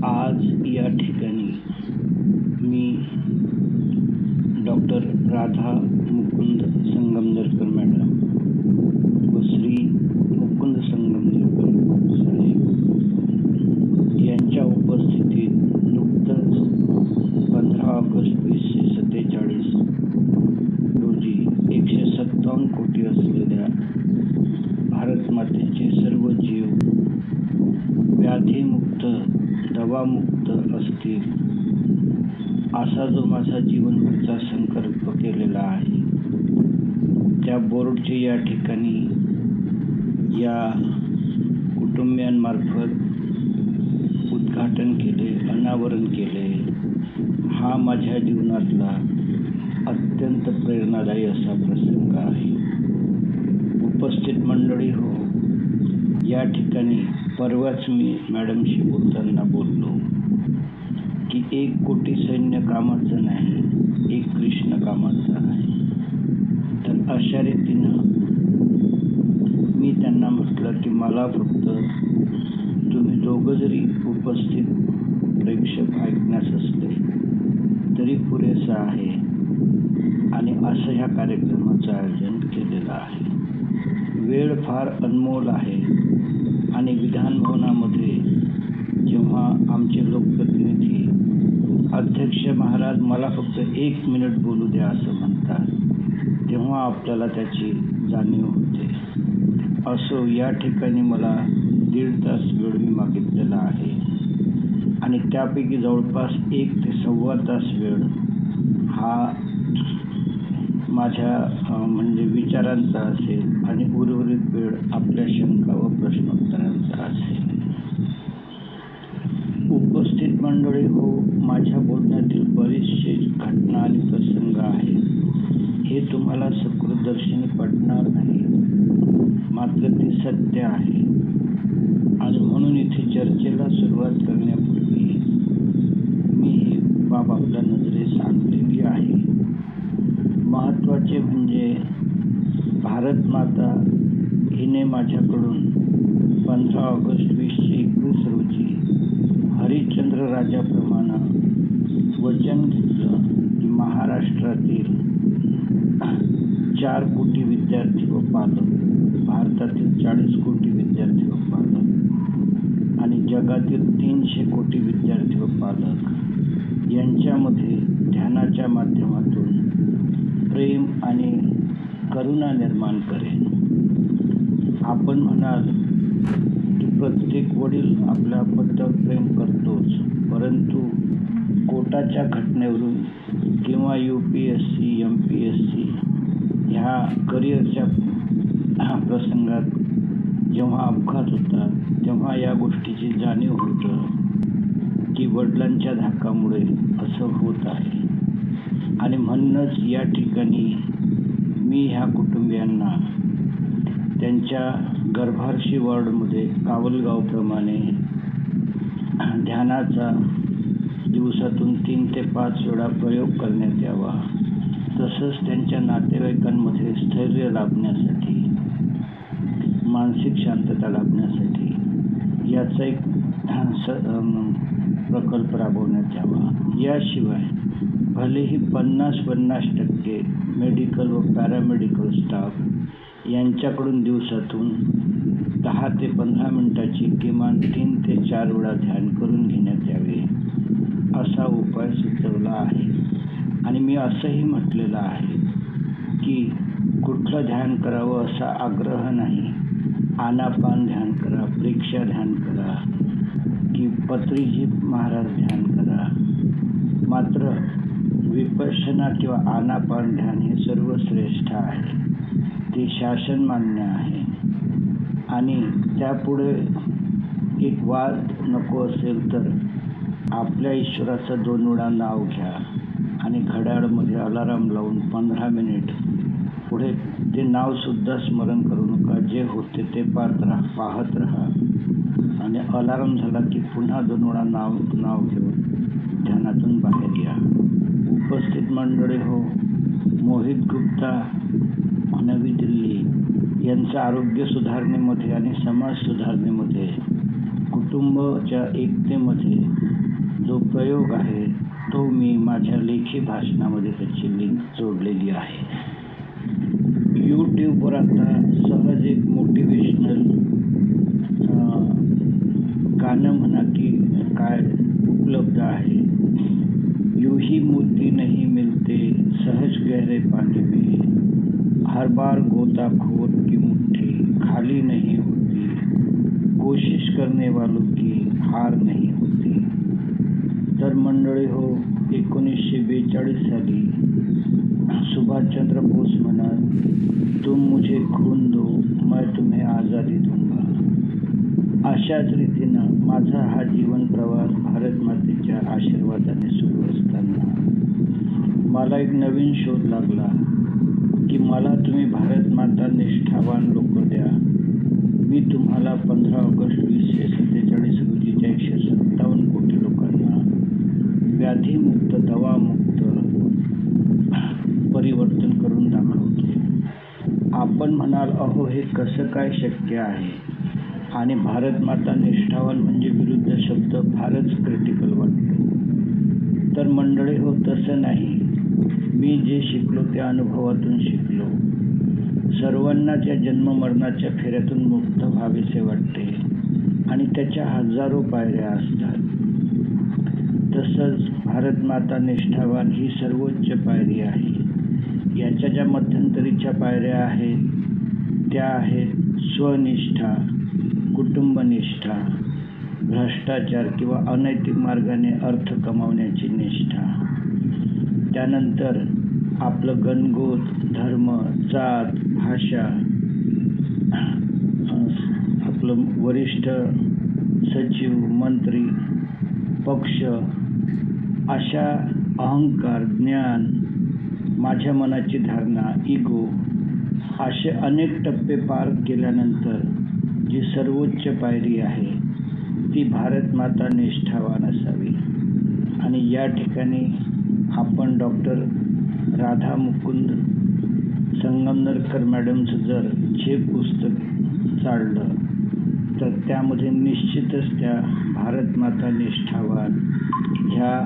आज या ठिकाणी मी डॉक्टर राधा मुकुंद संगमनेरकर मॅडम व श्री मुकुंद संगमनेरकर साहेब यांच्या उपस्थितीत नुकतंच 15 ऑगस्ट 2047 रोजी 157 कोटी असलेल्या भारत मातेचे सर्व जीव व्याधीमुक्त दवामुक्त असतील असा जो माझा जीवनभरचा संकल्प केलेला आहे, त्या बोर्डचे या ठिकाणी या कुटुंबियांमार्फत उद्घाटन केले, अनावरण केले. हा माझ्या जीवनातला अत्यंत प्रेरणादायी असा प्रसंग आहे. उपस्थित मंडळी हो, या ठिकाणी परवाच मी मॅडमशी बोलताना बोललो की 1 कोटी सैन्य कामाचं नाही, एक कृष्ण कामाचं आहे. तर अशा रीतीनं मी त्यांना म्हटलं की मला फक्त तुम्ही दोघं जरी उपस्थित प्रेक्षक ऐकण्यास असले तरी पुरेसं आहे आणि असं ह्या कार्यक्रमाचं आयोजन केलेलं आहे. वेळ फार अनमोल आहे आणि विधानभवनामध्ये जेव्हा आमचे लोकप्रतिनिधी अध्यक्ष महाराज मला फक्त 1 मिनिट बोलू द्या असं म्हणतात, तेव्हा आपल्याला त्याची जाणीव होते. असो, या ठिकाणी मला 1.5 तास वेळ मी मागितलेला आहे आणि त्यापैकी जवळपास 1 ते सव्वा तास वेळ हा माझ्या म्हणजे विचारांचा असेल आणि उर्वरित वेळ आपल्या शंका व प्रश्नोत्तरांचा असेल. उपस्थित मंडळी हो, माझ्या बोलण्यातील बरेचसे घटना आणि प्रसंग आहेत. हे तुम्हाला सकृतदर्शनी पडणार नाही, मात्र ते सत्य आहे. आणि म्हणून इथे चर्चेला सुरुवात करण्यापूर्वी मी ही बाब आपल्या नजरेस आणलेली आहे. महत्त्वाचे म्हणजे भारत माता हिने माझ्याकडून 15 ऑगस्ट 2021 रोजी हरिश्चंद्र राजाप्रमाणे वचन घेतलं की महाराष्ट्रातील 4 कोटी विद्यार्थी व पालक, भारतातील 40 कोटी विद्यार्थी व पालक आणि जगातील 300 कोटी विद्यार्थी व पालक यांच्यामध्ये ध्यानाच्या माध्यमातून प्रेम आणि करुणा निर्माण करेन. आपण म्हणाल की प्रत्येक वडील आपल्या बद्दल प्रेम करतोच, परंतु कोटाच्या घटनेवरून किंवा UPSC MPSC ह्या करिअरच्या प्रसंगात जेव्हा अपघात होतात तेव्हा या गोष्टीची जाणीव होतं की वडिलांच्या धाकामुळे असं होत आहे. आणि म्हणूनच या ठिकाणी मी ह्या कुटुंबियांना त्यांच्या गर्भारशी वॉर्डमध्ये कावलगावप्रमाणे ध्यानाचा दिवसातून 3 ते 5 वेळा प्रयोग करण्यात यावा, तसंच त्यांच्या नातेवाईकांमध्ये स्थैर्य लाभण्यासाठी, मानसिक शांतता लाभण्यासाठी याचा एक प्रकल्प राबवण्यात यावा. याशिवाय भलेही 50% मेडिकल व पॅरामेडिकल स्टाफ यांच्याकडून दिवसातून 10 ते 15 मिनिटाची किमान 3 ते 4 वेळा ध्यान करून घेण्यात यावे असा उपाय सुचवला आहे. आणि मी असंही म्हटलेलं आहे की कुठलं ध्यान करावं असा आग्रह नाही. आनापान ध्यान करा, प्रेक्षा ध्यान करा की पत्रीजी महाराज ध्यान करा, मात्र विपश्यना किंवा आनापान ध्यान हे सर्वश्रेष्ठ आहे, ते शासन मान्य आहे. आणि त्यापुढे एक वाद नको असेल तर आपल्या ईश्वराचं 2 वेळा नाव घ्या आणि घड्याळमध्ये अलाराम लावून 15 मिनिट पुढे ते नावसुद्धा स्मरण करू नका, जे होते ते पाहत राहा आणि अलाराम झाला की पुन्हा 2 वेळा नाव घेऊन ध्यानातून बाहेर या. उपस्थित मंडळी हो, मोहित गुप्ता नवी दिल्ली यांचं आरोग्य सुधारणेमध्ये आणि समाज सुधारणेमध्ये, कुटुंबाच्या एकतेमध्ये जो प्रयोग आहे तो मी माझ्या लेखी भाषणामध्ये त्याची लिंक जोडलेली आहे. यूट्यूबवर आता सहज एक मोटिवेशनल गाणं म्हणा की काय उपलब्ध आहे. यूं ही मोती नहीं मिलते सहज गहरे पानी में, हर बार गोताखोर की मुट्ठी खाली नहीं होती, कोशिश करने वालों की हार नहीं होती. तर मंडळी हो, 1942 साली सुभाषचंद्र बोस म्हणत, तुम मुझे खून दो मैं तुम्हें आज़ादी दूंगा. अशाच रीतीनं माझा हा जीवन प्रवास भारत मातेच्या आशीर्वादाने सुरू असताना मला एक नवीन शोध लागला की मला तुम्ही भारत माता निष्ठावान लोक द्या. मी तुम्हाला 15 ऑगस्ट 2047 रोजीच्या 157 कोटी लोकांना व्याधीमुक्त दवामुक्त परिवर्तन करून दाखवतो. आपण म्हणाल अहो हे कसं काय शक्य आहे. आणि भारत माता निष्ठावान म्हणजे विरुद्ध शब्द फारच क्रिटिकल वाटतो. तर मंडळी हो, तसं नाही. मी जे शिकलो त्या अनुभवातून शिकलो. सर्वांनाच या जन्ममरणाच्या फेऱ्यातून मुक्त व्हावेसे वाटते आणि त्याच्या हजारो पायऱ्या असतात. तसंच भारत माता निष्ठावान ही सर्वोच्च पायरी आहे. याच्या ज्या मध्यंतरीच्या पायऱ्या आहेत त्या आहेत स्वनिष्ठा, कुटुंबनिष्ठा, भ्रष्टाचार किंवा अनैतिक मार्गाने अर्थ कमावण्याची निष्ठा, त्यानंतर आपलं गणगोत, धर्म, जात, भाषा, आपलं वरिष्ठ सचिव, मंत्री, पक्ष, अशा अहंकार, ज्ञान, माझ्या मनाची धारणा, इगो, असे अनेक टप्पे पार केल्यानंतर जी सर्वोच्च पायरी आहे ती भारत माता निष्ठावान असावी. आणि या ठिकाणी आपण डॉक्टर राधा मुकुंद संगमनेरकर मॅडमचं जर जे पुस्तक चाललं तर त्यामध्ये निश्चितच त्या भारत माता निष्ठावान ह्या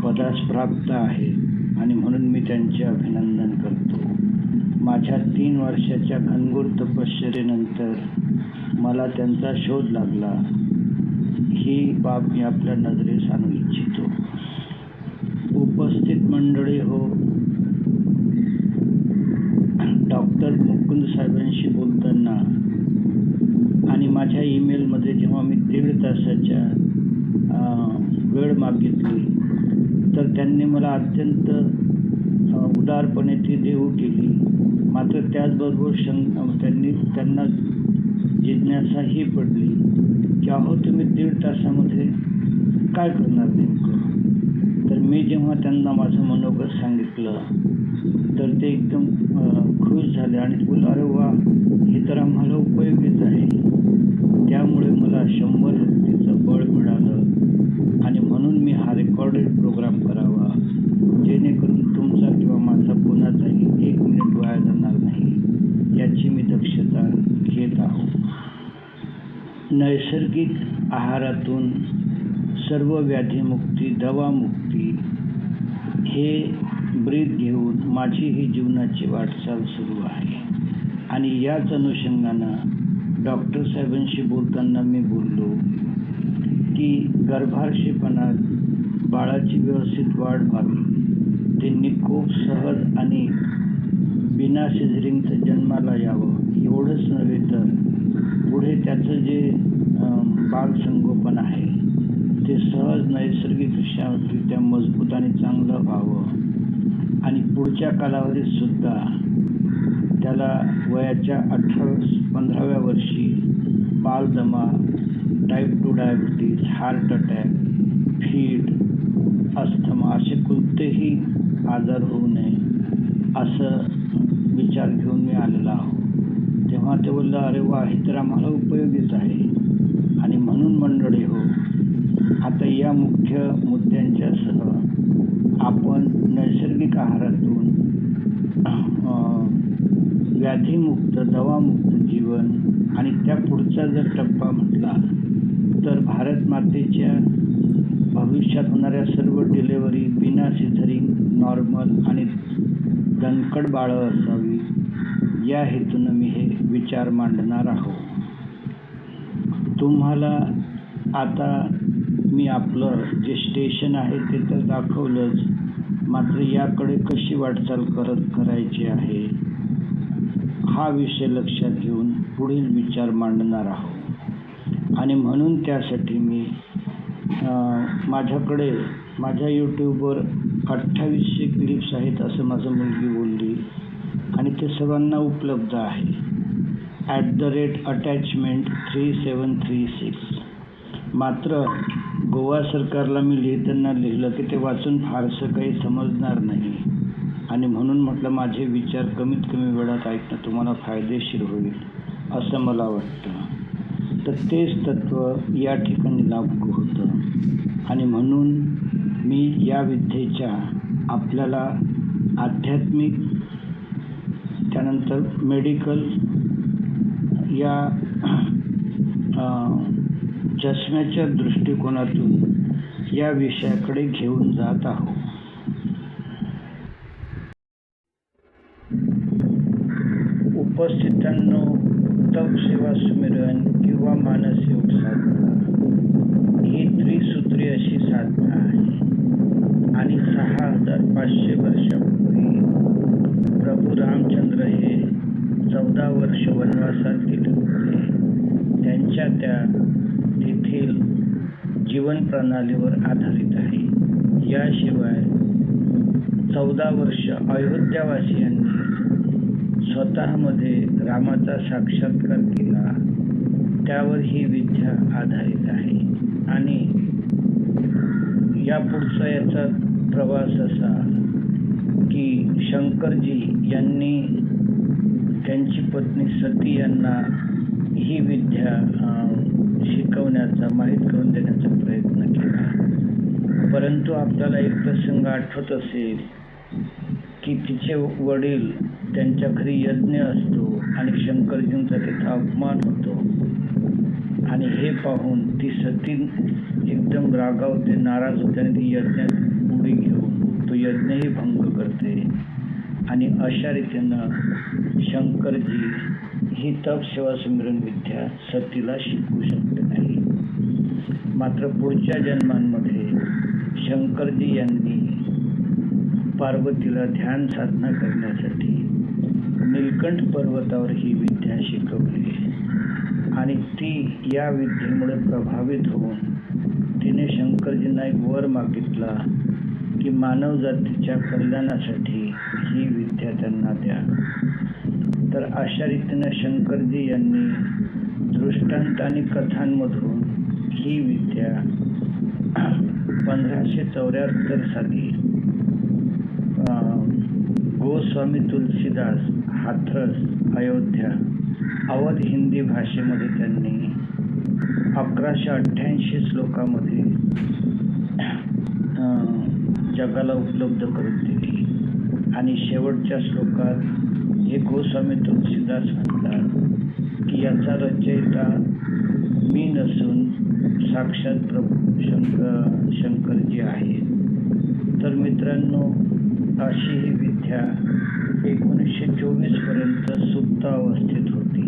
पदास प्राप्त आहेत आणि म्हणून मी त्यांचे अभिनंदन करतो. माझ्या 3 वर्षाच्या घनघोर तपश्चर्येनंतर मला त्यांचा शोध लागला. ही बाब मी आपल्या नजरेस आणू इच्छितो. उपस्थित मंडळी हो, डॉक्टर मुकुंद साहेबांशी बोलताना आणि माझ्या ईमेलमध्ये जेव्हा मी 1.5 तासाच्या वेळ मागितली तर त्यांनी मला अत्यंत उदारपणे ती देऊ केली. मात्र त्याचबरोबर त्यांना जिज्ञासाही पडली की अहो तुम्ही 1.5 तासामध्ये काय करणार नेमकं. तर मी जेव्हा त्यांना माझं मनोगत सांगितलं तर ते एकदम खुश झाले आणि बोलले, अरे वा, हे तर आम्हाला उपयोगीच आहे. त्यामुळे मला 100 व्यक्तीचं बळ मिळालं आणि म्हणून मी हा रेकॉर्डेड प्रोग्राम करावा जेणेकरून तुमचा किंवा माझा कोणाचाही 1 मिनिट वाया जाणार नाही याची मी दक्षता घेत आहोत. नैसर्गिक आहारातून सर्व व्याधीमुक्ती, दवामुक्ती हे ब्रीद घेऊन माझी ही जीवनाची वाटचाल सुरू आहे. आणि याच अनुषंगानं डॉक्टर साहेबांशी बोलताना मी बोललो की गर्भाशयपणात बाळाची व्यवस्थित वाढ व्हावी, त्यांनी खूप सहज आणि बिना सिझरिंगचं जन्माला यावं. एवढंच नव्हे तर पुढे त्याचं जे बालसंगोपन आहे ते सहज नैसर्गिकरित्या मजबूत आणि चांगलं व्हावं आणि पुढच्या कालावधीत सुद्धा त्याला वयाच्या 15व्या वर्षी बालदमा, टाईप 2 डायबिटीज, हार्ट अटॅक, फीड, अस्थमा असे कोणतेही आजार होऊ नये असं विचार घेऊन मी आलेला आहोत. तेव्हा ते बोललं, अरे वा, हे तर आम्हाला उपयोगीच आहे. आणि म्हणून मंडळी हो, आता या मुख्य मुद्द्यांच्यासह आपण नैसर्गिक आहारातून व्याधीमुक्त, दवामुक्त जीवन आणि त्या पुढचा जर टप्पा म्हटला तर भारत मातेच्या भविष्यात होणाऱ्या सर्व डिलेव्हरी बिना सिझरिंग, नॉर्मल आणि दणकट बाळं असावी या हेतूनं मी हे विचार मांडणार आहोत. तुम्हाला आता मी आपलं जे स्टेशन आहे ते तर दाखवलंच, मात्र याकडे कशी वाटचाल करायची आहे हा विषय लक्षात घेऊन पुढील विचार मांडणार आहोत. आणि म्हणून त्यासाठी मी माझ्याकडे माझ्या यूट्यूबवर 2800 क्लिप्स आहेत असं माझं मुलगी बोलली आणि ते सर्वांना उपलब्ध आहे. @attachment3736. मात्र गोवा सरकारला मी लिहिताना लिहिलं की ते वाचून फारसं काही समजणार नाही आणि म्हणून म्हटलं माझे विचार कमीत कमी वेळात ऐकणं तुम्हाला फायदेशीर होईल असं मला वाटतं. तर तेच तत्त्व या ठिकाणी लागू होतं आणि म्हणून मी या विद्येच्या आपल्याला आध्यात्मिक त्यानंतर मेडिकल या चष्म्याच्या दृष्टिकोनातून या विषयाकडे घेऊन जात आहोत. उपस्थितांनो, तप सेवा सुमिरन किंवा मानसयोग साधना ही त्रिसूत्री अशी साधना आहे आणि 6500 वर्षापूर्वी प्रभू रामचंद्र हे 14 वर्ष वनवासात गेले होते. त्यांच्या त्या तेथील जीवन प्रणालीवर आधारित आहे. याशिवाय 14 वर्ष अयोध्यावासियांनी स्वतःमध्ये रामाचा साक्षात्कार केला, त्यावर ही विद्या आधारित आहे. आणि यापुढचा याचा प्रवास असा की शंकरजी यांनी त्यांची पत्नी सती यांना ही विद्या शिकवण्याचा, माहीत करून देण्याचा प्रयत्न केला. परंतु आपल्याला एक प्रसंग आठवत असेल की तिचे वडील त्यांच्या घरी यज्ञ असतो आणि शंकरजींचा तिथं अपमान होतो आणि हे पाहून ती सती एकदम रागावते, नाराज होते आणि ती यज्ञात उडी घेऊन तो यज्ञही भंग करते. आणि अशा रीतीनं शंकरजी ही तप सेवा सुमिरन विद्या सतीला शिकवू शकले नाही. मात्र पुढच्या जन्मांमध्ये शंकरजी यांनी पार्वतीला ध्यान साधना करण्यासाठी नीलकंठ पर्वतावर ही विद्या शिकवली आणि ती या विद्येमुळे प्रभावित होऊन तिने शंकरजींना एक वर मागितला की मानवजातीच्या कल्याणासाठी ही विद्या त्यांना द्या. तर अशा रीतीने शंकरजी यांनी दृष्टांत आणि कथांमधून ही विद्या 1574 साली गोस्वामी तुलसीदास, हाथरस, अयोध्या, अवध हिंदी भाषेमध्ये त्यांनी 1188 श्लोकामध्ये जगाला उपलब्ध करून दिली. आणि शेवटच्या श्लोकात हे गोस्वामी तुलसीदास म्हणतात की याचा रचयिता मी नसून साक्षात प्रभू शंकरजी आहे. तर मित्रांनो, अशी ही विद्या 1924 पर्यंत सुप्त अवस्थेत होती.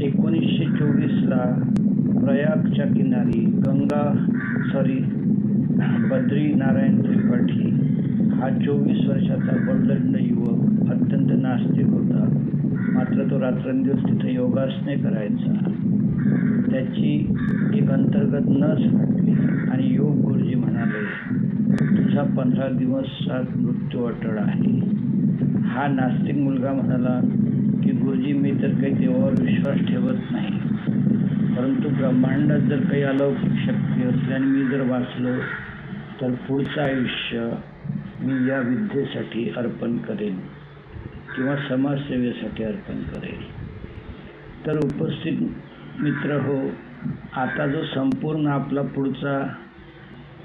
1924ला प्रयागच्या किनारी बद्री नारायण त्रिपाठी हा 24 वर्षाचा बडदंड युवक अत्यंत नास्तिक होता. मात्र तो रात्रंदिवस तिथे योगासने करायचा. त्याची एक अंतर्गत नस फाटली आणि योग गुरुजी म्हणाले, तुझा 15 दिवसात मृत्यू अटळ आहे. हा नास्तिक मुलगा म्हणाला की गुरुजी, मी तर काही देवावर विश्वास ठेवत नाही, परंतु ब्रह्मांडात जर काही अलौकिक शक्ती असली आणि मी जर वाचलो तर पुढचं आयुष्य मी या विद्येसाठी अर्पण करेन किंवा समाजसेवेसाठी अर्पण करेन. तर उपस्थित मित्र हो, आता जो संपूर्ण आपला पुढचा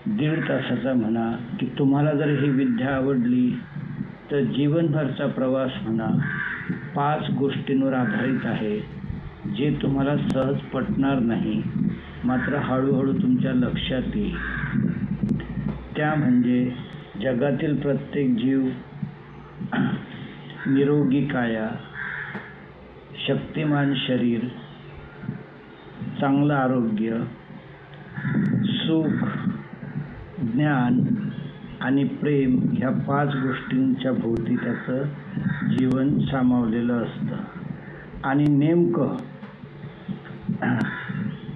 1.5 तासाचा म्हणा की तुम्हाला जर ही विद्या आवडली तर जीवनभरचा प्रवास म्हणा 5 गोष्टींवर आधारित आहे जे तुम्हाला सहज पटणार नाही. मात्र हळूहळू तुमच्या लक्षात येईल. त्या म्हणजे जगातील प्रत्येक जीव, निरोगी काया, शक्तिमान शरीर, चांगलं आरोग्य, सुख, ज्ञान आणि प्रेम ह्या 5 गोष्टींच्या भोवती त्याचं जीवन सामावलेलं असतं. आणि नेमकं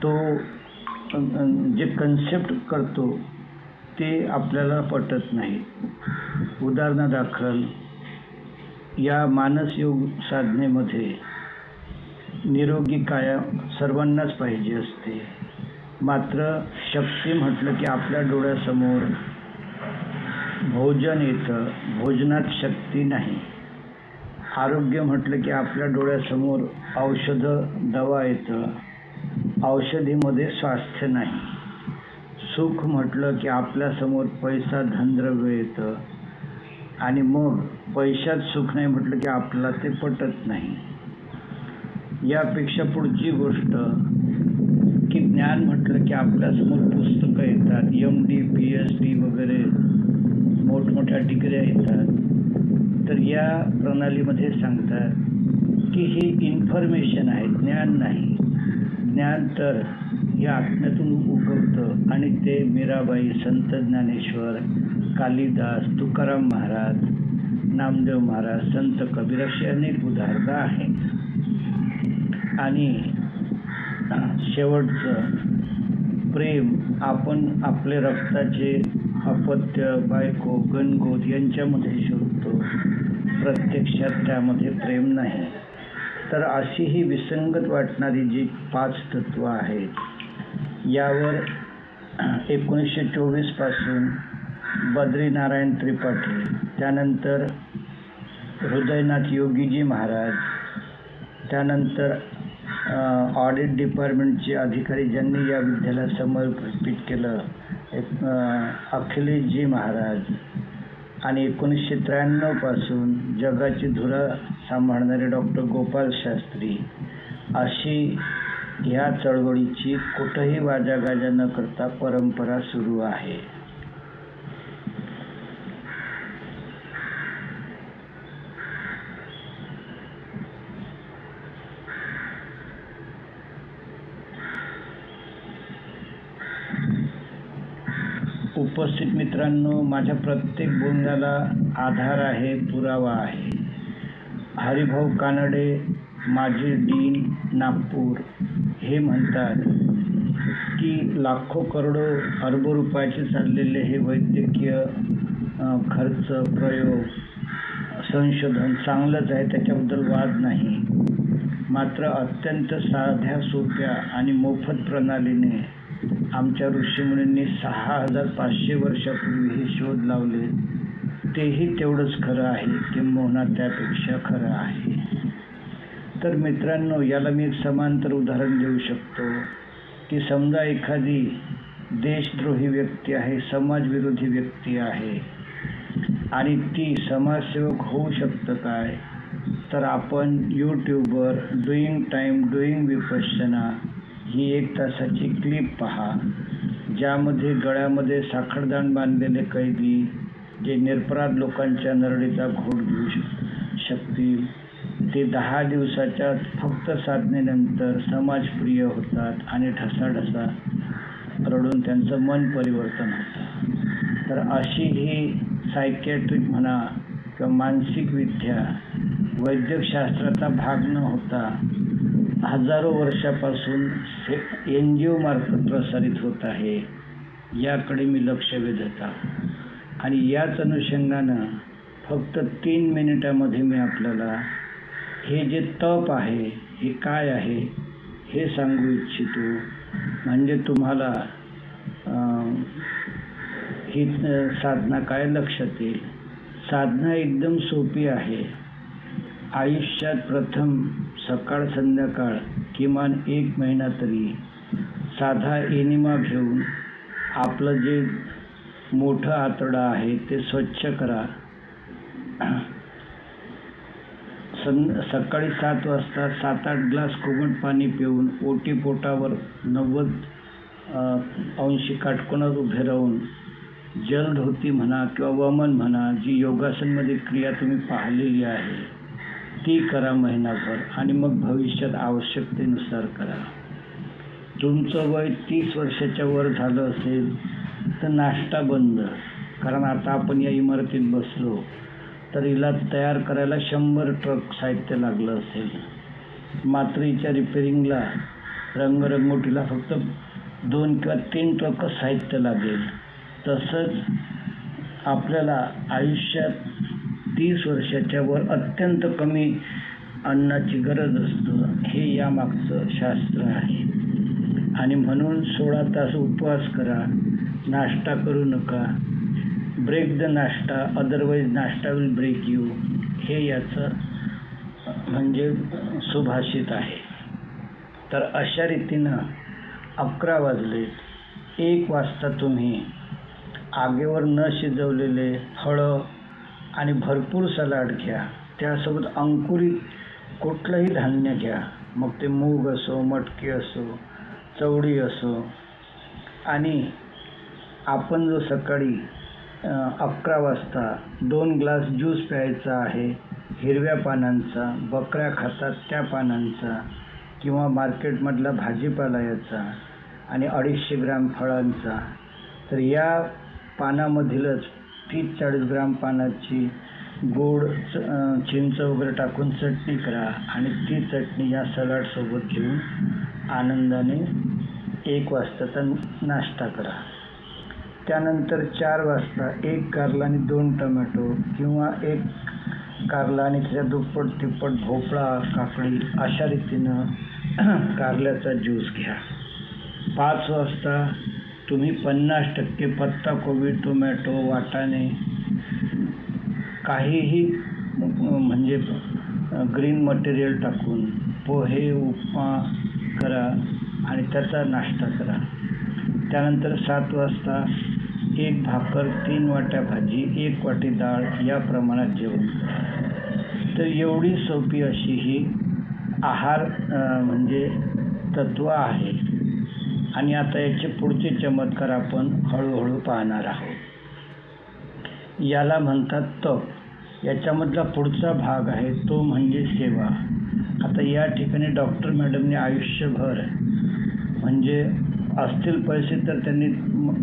तो जे कन्सेप्ट करतो ते आपल्याला पटत नाही. उदाहरणादाखल या मानसयोग साधनेमध्ये निरोगी काया सर्वांनाच पाहिजे असते. मात्र शक्ती म्हटलं की आपल्या डोळ्यासमोर भोजन येतं, भोजनात शक्ती नाही. आरोग्य म्हटलं की आपल्या डोळ्यासमोर औषधं, दवा येतं, औषधीमध्ये स्वास्थ्य नाही. सुख म्हटलं की आपल्यासमोर पैसा, धनद्रव्य येतं आणि मग पैशात सुख नाही म्हटलं की आपल्याला ते पटत नाही. यापेक्षा पुढची गोष्ट की ज्ञान म्हटलं की आपल्यासमोर पुस्तकं येतात, MD, PhD वगैरे मोठमोठ्या डिग्र्या येतात. तर या प्रणालीमध्ये सांगतात की ही इन्फॉर्मेशन आहे, ज्ञान नाही. ज्ञान तर या आत्म्यातून उगवतं आणि ते मीराबाई, संत ज्ञानेश्वर, कालिदास, तुकाराम महाराज, नामदेव महाराज, संत कबीर अशी अनेक उदाहरणं आहेत. आणि शेवटचं प्रेम, आपण आपले रक्ताचे अपत्य, बायको, गणगोत यांच्यामध्ये शोधतो, प्रत्यक्षात त्यामध्ये प्रेम नाही. तर अशी ही विसंगत वाटणारी जी 5 तत्त्व आहेत, यावर 1924 पासून बद्रीनारायण त्रिपाठी, त्यानंतर हृदयनाथ योगीजी महाराज, त्यानंतर ऑडिट डिपार्टमेंटचे अधिकारी ज्यांनी या विद्याला समर्पित केलं, अखिलेशजी महाराज, आणि 1993 पासून जगाची धुरा सांभाळणारे डॉक्टर गोपाल शास्त्री, अशी ह्या चळवळीची कुठंही वाजागाजा न करता परंपरा सुरू आहे. उपस्थित मित्रांनो, माझ्या प्रत्येक बोलण्याला आधार आहे, पुरावा आहे. हरिभाऊ कानडे, माजी डीन, नागपूर, हे म्हणतात की लाखो करोडो अरबो रुपयाचे चाललेले हे वैद्यकीय खर्च, प्रयोग, संशोधन चांगलंच आहे, त्याच्याबद्दल वाद नाही. मात्र अत्यंत साध्या, सोप्या आणि मोफत प्रणालीने आमच्या ऋषीमुनींनी 6500 वर्षापूर्वी हे शोध लावले, तेही तेवढंच खरं आहे, किंबहुना त्यापेक्षा खरं आहे. तर मित्रांनो, याला मी एक समांतर उदाहरण देऊ शकतो की समजा एखादी देशद्रोही व्यक्ती आहे, समाजविरोधी व्यक्ती आहे आणि ती समाजसेवक होऊ शकतं काय? तर आपण यूट्यूबवर डुईंग टाईम डुईंग विपश्यना ही 1 तासाची क्लिप पहा, ज्यामध्ये गळ्यामध्ये साखळदांड बांधलेले कैदी जे निरपराध लोकांच्या नरडीचा घोट घेऊ शकतील, ते 10 दिवसाच्या फक्त साधनेनंतर समाजप्रिय होतात आणि ढसाढसा रडून त्यांचं मन परिवर्तन होतं. तर अशी ही सायकॅट्रिक म्हणा किंवा मानसिक विद्या वैद्यकशास्त्राचा भाग न होता हजारो वर्षापासून NGO मार्फत प्रसारित होत आहे. याकडे मी लक्ष वेधत आहे आणि याच अनुषंगानं फक्त 3 मिनिटामध्ये मी आपल्याला हे जे तप आहे हे काय आहे हे सांगू इच्छितो. म्हणजे तुम्हाला ही साधना काय लक्षात येईल. साधना एकदम सोपी आहे. आयुष्यात प्रथम सकाळ संध्याकाळ किमान 1 महिना तरी साधा एनिमा घेऊन आपलं जे मोठं आतडं आहे ते स्वच्छ करा. सकाळी 7 वाजता 7-8 ग्लास कोमट पाणी पिऊन ओटीपोटावर 90 अंशी काटकोनात उभे राहून जलधोती म्हणा किंवा वमन म्हणा, जी योगासनमध्ये क्रिया तुम्ही पाहिलेली आहे ती करा महिनाभर आणि मग भविष्यात आवश्यकतेनुसार करा. तुमचं वय 30 वर्षाच्या वर झालं असेल तर नाश्ता बंद, कारण आता आपण या इमारतीत बसलो तर हिला तयार करायला 100 ट्रक साहित्य लागलं असेल. मात्रीच्या रिपेरिंगला, रंगरंगोटीला फक्त 2 किंवा 3 ट्रक साहित्य लागेल. तसंच आपल्याला आयुष्यात 30 वर्षाच्या वर अत्यंत कमी अन्नाची गरज असतं, हे यामागचं शास्त्र आहे. आणि म्हणून 16 तास उपवास करा, नाश्ता करू नका. ब्रेक द नाश्ता, अदरवाईज नाश्ता विल ब्रेक यू, हे याचं म्हणजे सुभाषित आहे. तर अशा रीतीनं 11 वाजले, 1 वाजता तुम्ही आगेवर न शिजवलेले फळं आणि भरपूर सलाड घ्या. त्यासोबत अंकुरित कुठलंही धान्य घ्या, मग ते मूग असो, मटकी असो, चवळी असो. आणि आपण जो सकाळी 11 वाजता 2 ग्लास ज्यूस प्यायचा आहे, हिरव्या पानांचा, बकऱ्या खातात त्या पानांचा किंवा मार्केटमधला भाजीपाला याचा, आणि 250 ग्राम फळांचा. तर या पानामधीलच 30-40 ग्राम पानाची गोड चिंच वगैरे टाकून चटणी करा आणि ती चटणी या सलाडसोबत घेऊन आनंदाने 1 वाजताचा नाश्ता करा. त्यानंतर 4 वाजता 1 कारला आणि 2 टोमॅटो किंवा 1 कारला आणि त्याच्या दुप्पट तिप्पट भोपळा, काकडी अशा रीतीनं कारल्याचा ज्यूस घ्या. 5 वाजता तुम्ही 50% पत्ताकोबी, टोमॅटो, वाटाणे काहीही म्हणजे ग्रीन मटेरियल टाकून पोहे, उपमा करा आणि त्याचा नाश्ता करा. त्यानंतर 7 वाजता 1 भाकर, 3 वाट्या भाजी, 1 वाटी डाळ या प्रमाणात जेवण करा. तर एवढी सोपी अशी ही आहार म्हणजे तत्व आहे. आणि आता याचे पुढचे चमत्कार आपण हळूहळू पाहणार आहोत. याला म्हणतात तप. याच्यामधला पुढचा भाग आहे तो म्हणजे सेवा. आता या ठिकाणी डॉक्टर मॅडमने आयुष्यभर म्हणजे असतील पैसे तर त्यांनी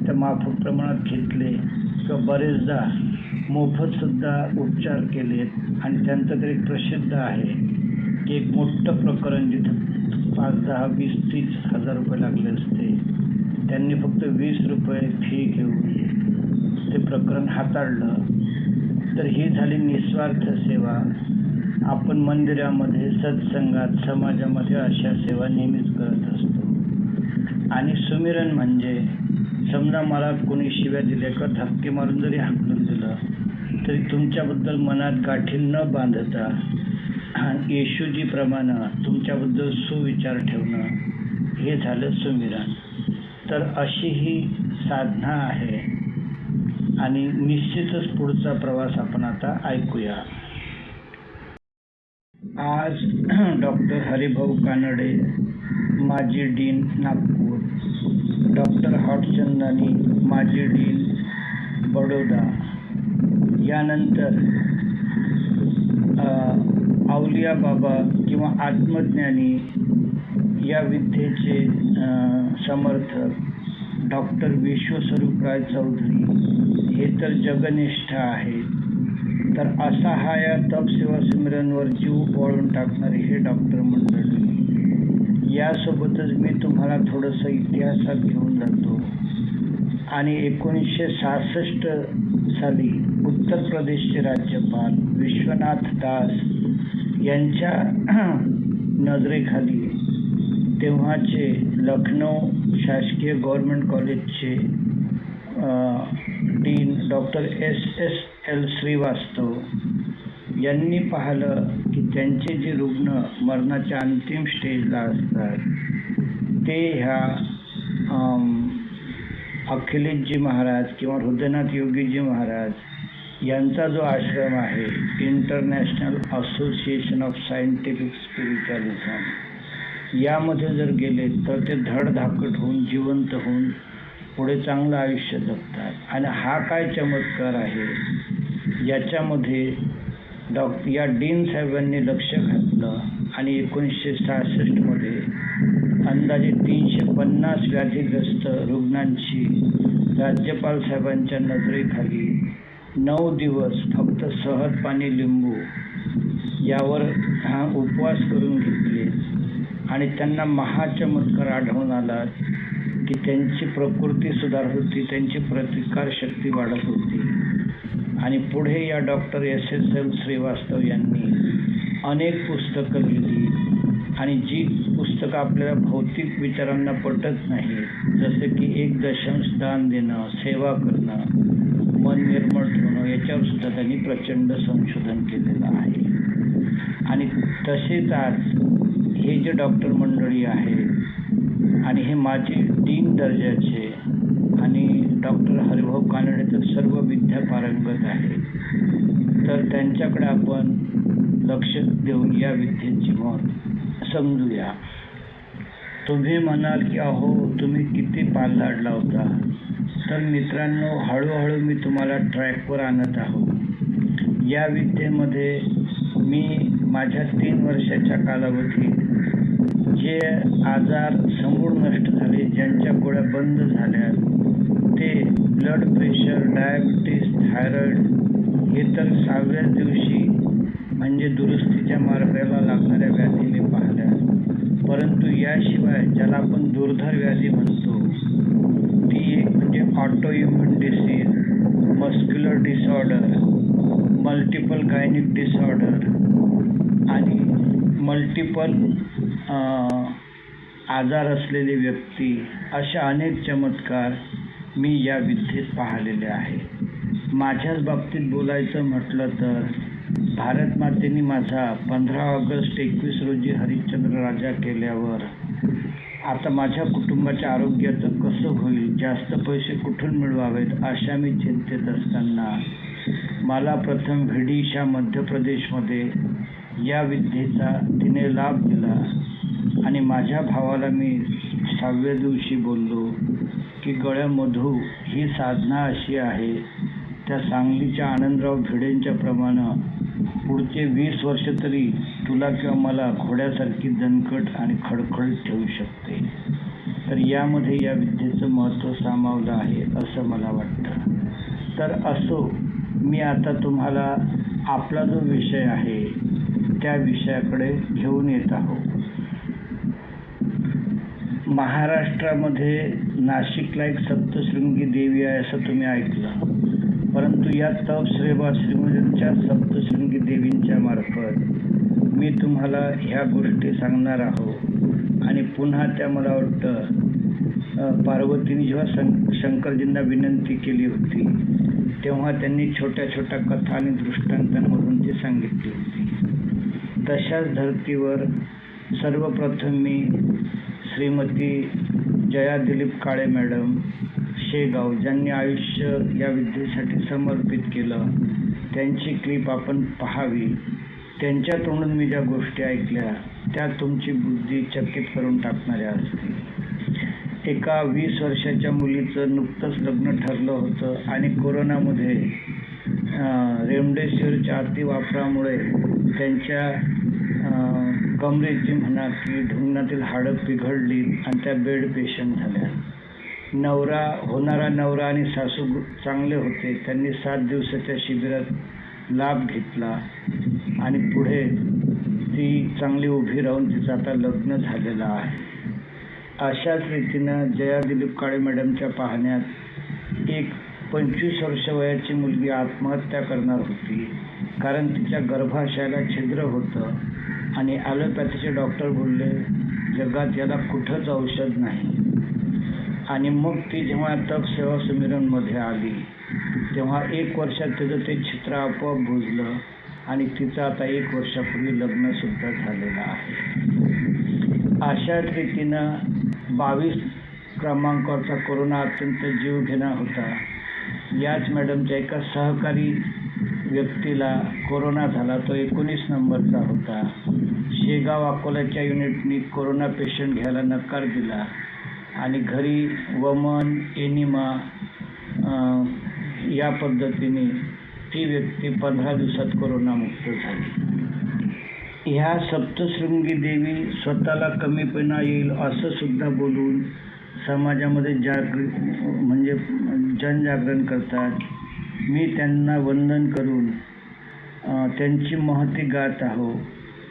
त्या माफक प्रमाणात घेतले किंवा बरेचदा मोफतसुद्धा उपचार केलेत. आणि त्यांचं तर एक प्रसिद्ध आहे की एक मोठं प्रकरण जिथं 5, 10, 20, 30 हजार रुपये लागले असते, त्यांनी फक्त 20 रुपये फी घेऊन ते प्रकरण हाताळलं. तर ही झाली निस्वार्थ सेवा. आपण मंदिरामध्ये, सत्संगात, समाजामध्ये अशा सेवा नेहमीच करत असतो. आणि सुमिरन म्हणजे समजा मला कोणी शिव्या दिल्या किंवा धक्के मारून जरी हाकलून दिलं तरी तुमच्याबद्दल मनात गाठी न बांधता येशूजीप्रमाणे तुमच्याबद्दल सुविचार ठेवणं, हे झालं सुमिरन. तर अशी ही साधना आहे. आणि निश्चितच पुढचा प्रवास आपण आता ऐकूया. आज डॉक्टर हरिभाऊ कानडे, माजी डीन नागपूर, डॉक्टर हॉटचंदानी, माजी डीन बडोदा, यानंतर अवलिया बाबा किंवा आत्मज्ञानी या विद्येचे समर्थक डॉक्टर विश्वस्वरूपराय चौधरी, हे तर जगनिष्ठ आहेत. तर असा हा या तप सेवा सिमरनवर जीव ओवाळून टाकणारे हे डॉक्टर मंडळी. यासोबतच मी तुम्हाला थोडंसं इतिहासात घेऊन जातो. आणि 1966 साली उत्तर प्रदेशचे राज्यपाल विश्वनाथ दास यांच्या नजरेखाली तेव्हाचे लखनौ शासकीय गव्हर्नमेंट कॉलेजचे डीन डॉक्टर S.S.L. श्रीवास्तव यांनी पाहिलं की त्यांचे जे रुग्ण मरणाच्या अंतिम स्टेजला असतात ते ह्या अखिलेशजी महाराज किंवा हृदयनाथ योगीजी महाराज यांचा जो आश्रम आहे, इंटरनॅशनल असोसिएशन ऑफ सायंटिफिक स्पिरिच्युअलिझम, यामध्ये जर गेले तर ते धडधाकट होऊन जिवंत होऊन पुढे चांगलं आयुष्य जगतात. आणि हा काय चमत्कार आहे याच्यामध्ये या डीन साहेबांनी लक्ष घातलं आणि 1966 अंदाजे 350 व्याधीग्रस्त रुग्णांची राज्यपाल साहेबांच्या नजरेखाली 9 दिवस फक्त सहज पाणी लिंबू यावर उपवास करून घेतले आणि त्यांना महाचमत्कार आढळून आला की त्यांची प्रकृती सुधारत होती, त्यांची प्रतिकारशक्ती वाढत होती. आणि पुढे या डॉक्टर SSL श्रीवास्तव यांनी अनेक पुस्तकं लिहिली आणि जी पुस्तकं आपल्याला भौतिक विचारांना पटत नाही, जसे की 1 दशांश दान देणं, सेवा करणं, मन निर्मळ ठेवणं, याच्यावर सुद्धा त्यांनी प्रचंड संशोधन केलेलं आहे. आणि तसेच आज हे जे डॉक्टर मंडळी आहे आणि हे माझे डीन दर्जाचे आणि डॉक्टर हरिभाऊ कानडे तर सर्व विद्या पारंगत आहे, तर त्यांच्याकडे आपण लक्ष देऊन या विद्येची महत्त्व समजूया. तुम्ही म्हणाल की अहो तुम्ही किती पाललाडला होता, तर मित्रांनो हळूहळू मी तुम्हाला ट्रॅकवर आणत आहोत. या विद्येमध्ये मी माझ्या 3 वर्षाच्या कालावधीत जे आजार समूळ नष्ट झाले, ज्यांच्या गोळ्या बंद झाल्या, ते ब्लड प्रेशर, डायबिटीस, थायरॉइड हे तर 6व्या दिवशी म्हणजे दुरुस्तीच्या मार्गाला लागणाऱ्या व्याधी मी पाहिल्या. परंतु याशिवाय ज्याला आपण दुर्धर व्याधी म्हणतो, ती एक म्हणजे autoimmune disease, muscular disorder, multiple gynaec disorder आणि मल्टिपल आजार असलेली व्यक्ती, अशा अनेक चमत्कार मी या विद्येत पाहिलेले आहे. माझ्याच बाबतीत बोलायचं म्हटलं तर भारत मातेने माझा 15 ऑगस्ट 21 रोजी हरिश्चंद्र राजा केल्यावर आता माझ्या कुटुंबाच्या आरोग्याचं कसं होईल, जास्त पैसे कुठून मिळवावेत अशा मी चिंतेत असताना मला प्रथम व्हिडिशा मध्य प्रदेशमध्ये या विद्येचा तिने लाभ दिला आणि माझ्या भावाला मी 6व्या दिवशी बोललो की गळ्यामधू ही साधना अशी आहे, त्या सांगलीच्या आनंदराव भिडेंच्या प्रमाणे पुढचे 20 वर्ष तरी तुला किंवा मला घोड्यासारखी दणकट आणि खडखडीत ठेवू शकते. तर यामध्ये या विद्येचं महत्त्व सामावलं आहे असं मला वाटतं. तर असो, मी आता तुम्हाला आपला जो विषय आहे त्या विषयाकडे घेऊन येत आहोत. महाराष्ट्रामध्ये नाशिकला एक सप्तशृंगी देवी आहे असं तुम्ही ऐकलं, परंतु या तप श्रीमतीच्या सप्तशृंगी देवींच्या मार्फत मी तुम्हाला ह्या गोष्टी सांगणार आहोत. आणि पुन्हा त्या मला वाटतं पार्वतीने जेव्हा शंकरजींना विनंती केली होती तेव्हा त्यांनी छोट्या छोट्या कथा आणि दृष्टांतांमधून ती सांगितली होती. तशाच धर्तीवर सर्वप्रथम मी श्रीमती जया दिलीप काळे मॅडम शेगाव, ज्यांनी आयुष्य या विद्येसाठी समर्पित केलं, त्यांची क्लिप आपण पाहावी. त्यांच्या तोंडून मी ज्या गोष्टी ऐकल्या त्या तुमची बुद्धी चकित करून टाकणाऱ्या असतील. एका 20 वर्षाच्या मुलीचं नुकतंच लग्न ठरलं होतं आणि कोरोनामध्ये रेमडेसिवीरच्या अतिवापरामुळे त्यांच्या कमरेची म्हणा की ढुंगणातील हाडं पिघळली आणि त्या बेड पेशंट झाल्या. होणारा नवरा आणि सासू चांगले होते, त्यांनी 7 दिवसाच्या शिबिरात लाभ घेतला आणि पुढे ती चांगली उभी राहून तिचं आता लग्न झालेलं आहे. अशाच रीतीनं जया दिलीप काळे मॅडमच्या पाहण्यात एक 25 वर्ष वयाची मुलगी आत्महत्या करणार होती, कारण तिच्या गर्भाशयाला छिद्र होतं आणि ॲलोपॅथीचे डॉक्टर बोलले जगात याला कुठंच औषध नाही. आणि मग ती जेव्हा तप सेवा सुमिरनमध्ये आली तेव्हा 1 वर्षात तिचं ते छिद्र आपोआप बुजलं आणि तिचं आता 1 वर्षापूर्वी लग्नसुद्धा झालेलं आहे. अशाच रीतीनं 22 क्रमांकावरचा कोरोना अत्यंत जीवघेणा होता. याच मॅडमच्या एका सहकारी व्यक्तीला कोरोना झाला, तो 19 नंबरचा होता. शेगाव अकोल्याच्या युनिटनी कोरोना पेशंट घ्यायला नकार दिला आणि घरी वमन एनिमा या पद्धतीने ती व्यक्ती 15 दिवसात कोरोनामुक्त झाली. ह्या सप्तशृंगी देवी स्वतःला कमीपणा येईल असं सुद्धा बोलून समाजामध्ये म्हणजे जनजागरण करतात. मी त्यांना वंदन करून त्यांची महती गात आहो.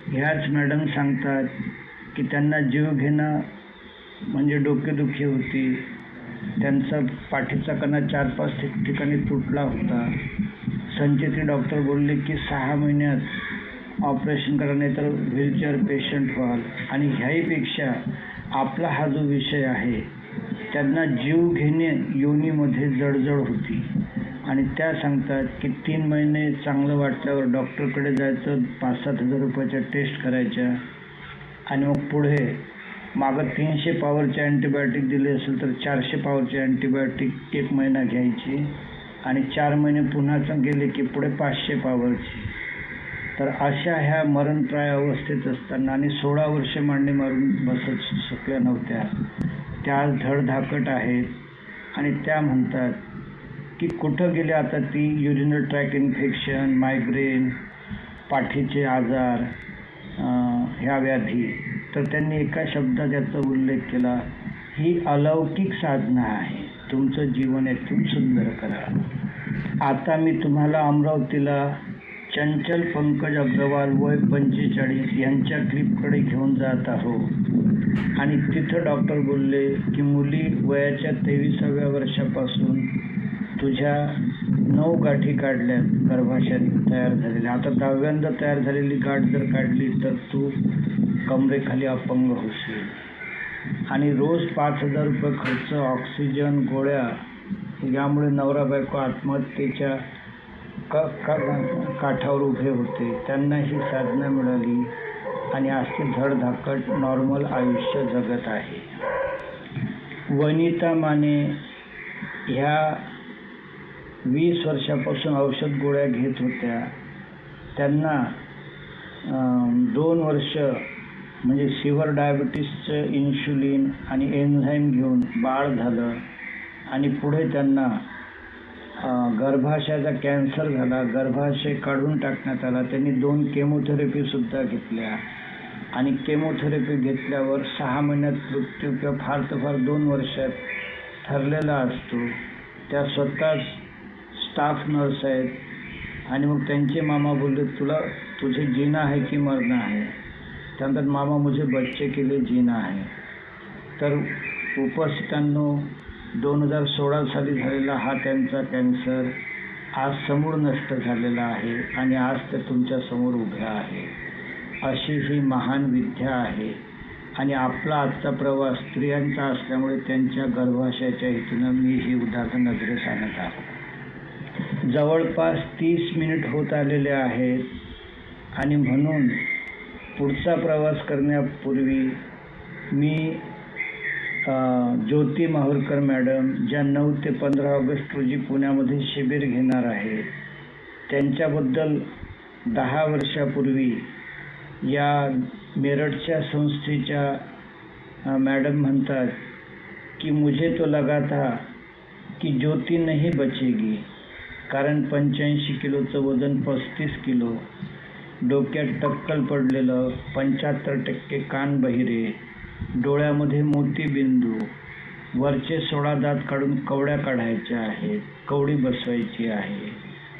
ह्याच मॅडम सांगतात की त्यांना जीवघेणा म्हणजे डोकेदुखी होती, त्यांचा पाठीचा कणा 4-5 ठिकाणी तुटला होता. संचेती डॉक्टर बोलले की 6 महिन्यात ऑपरेशन करा, नाही तर व्हीलचेअर पेशंट व्हाल. आणि ह्याहीपेक्षा आपला हा जो विषय आहे, त्यांना जीवघेणे योनीमध्ये जळजळ होती आणि त्या सांगतात की 3 महिने चांगलं वाटल्यावर डॉक्टरकडे जायचं, 5-7 हजार रुपयाच्या टेस्ट करायच्या आणि मग पुढे मागं 300 पॉवरचे अँटीबायोटिक दिले असेल तर 400 पॉवरचे अँटीबायोटिक 1 महिना घ्यायची आणि 4 महिने पुन्हा गेले की पुढे 500 पॉवरची. तर अशा ह्या मरणप्राय अवस्थेत असताना आणि 16 वर्ष मांडी मारून बसत शकल्या नव्हत्या, त्या आज धडधाकट आहेत. आणि त्या म्हणतात की कुठं गेले आता ती युरिनरी ट्रॅक इन्फेक्शन, मायग्रेन, पाठीचे आजार, ह्या व्याधी. तर त्यांनी एका शब्दात याचा उल्लेख केला, ही अलौकिक साधना आहे, तुमचं जीवन एकदम सुंदर करा. आता मी तुम्हाला अमरावतीला चंचल पंकज अग्रवाल वय 45 यांच्या क्लिपकडे घेऊन जात आहो. आणि तिथं डॉक्टर बोलले की मुली वयाच्या 23व्या वर्षापासून तुझ्या 9 गाठी काढल्यात, गर्भाशयात तयार झालेल्या. आता 10व्यांदा तयार झालेली गाठ जर काढली तर तू कमरेखाली अपंग होशील. आणि रोज 5,000 रुपये खर्च, ऑक्सिजन, गोळ्या, यामुळे नवरा बायको आत्महत्येच्या काठावर उभे होते. त्यांना ही साधना मिळाली आणि आज ते धडधाकट नॉर्मल आयुष्य जगत आहे. वनिता माने ह्या 20 वर्षापासून औषध गोळ्या घेत होत्या. त्यांना 2 वर्ष म्हणजे सिव्हर डायबिटीसचं इन्शुलिन आणि एन्झाईम घेऊन बाळ झालं आणि पुढे त्यांना गर्भाशयाचा कॅन्सर झाला, गर्भाशय काढून टाकण्यात आला. त्यांनी 2 केमोथेरपीसुद्धा घेतल्या आणि केमोथेरपी घेतल्यावर 6 महिन्यात मृत्यू किंवा फार तर फार 2 वर्षात ठरलेला असतो. त्या स्वतः स्टाफ नर्स आहेत आणि मग त्यांचे मामा बोलले, तुझे जीना आहे की मरणं आहे? त्यानंतर मामा मुझे बच्चे के लिए जीना है. तर उपस्थितांनो, 2016 साली झालेला हा त्यांचा कॅन्सर आज समूळ नष्ट झालेला आहे आणि आज ते तुमच्या समोर उभ्या आहे. अशी ही महान विद्या आहे. आणि आपला आजचा प्रवास स्त्रियांचा असल्यामुळे त्यांच्या गर्भाशयाच्या हेतूनं मी ही उदाहरण नजरेस आणत आहोत. जवळपास 30 मिनिट होत आलेले आहेत आणि म्हणून पुढचा प्रवास करण्यापूर्वी मी ज्योती माहुरकर मॅडम, ज्या 9 ते 15 ऑगस्ट रोजी पुण्यामध्ये शिबिर घेणार आहेत, त्यांच्याबद्दल 10 वर्षापूर्वी या मेरठच्या संस्थेच्या मॅडम म्हणतात की मुझे तो लगा था की ज्योती नहीं बचेगी. कारण 85 किलोचं वजन, 35 किलो, डोक्यात टक्कल पडलेलं, 75% कान बहिरे, डोळ्यामध्ये मोतीबिंदू, वरचे 16 दात काढून कवड्या काढायच्या आहेत, कवडी बसवायची आहे,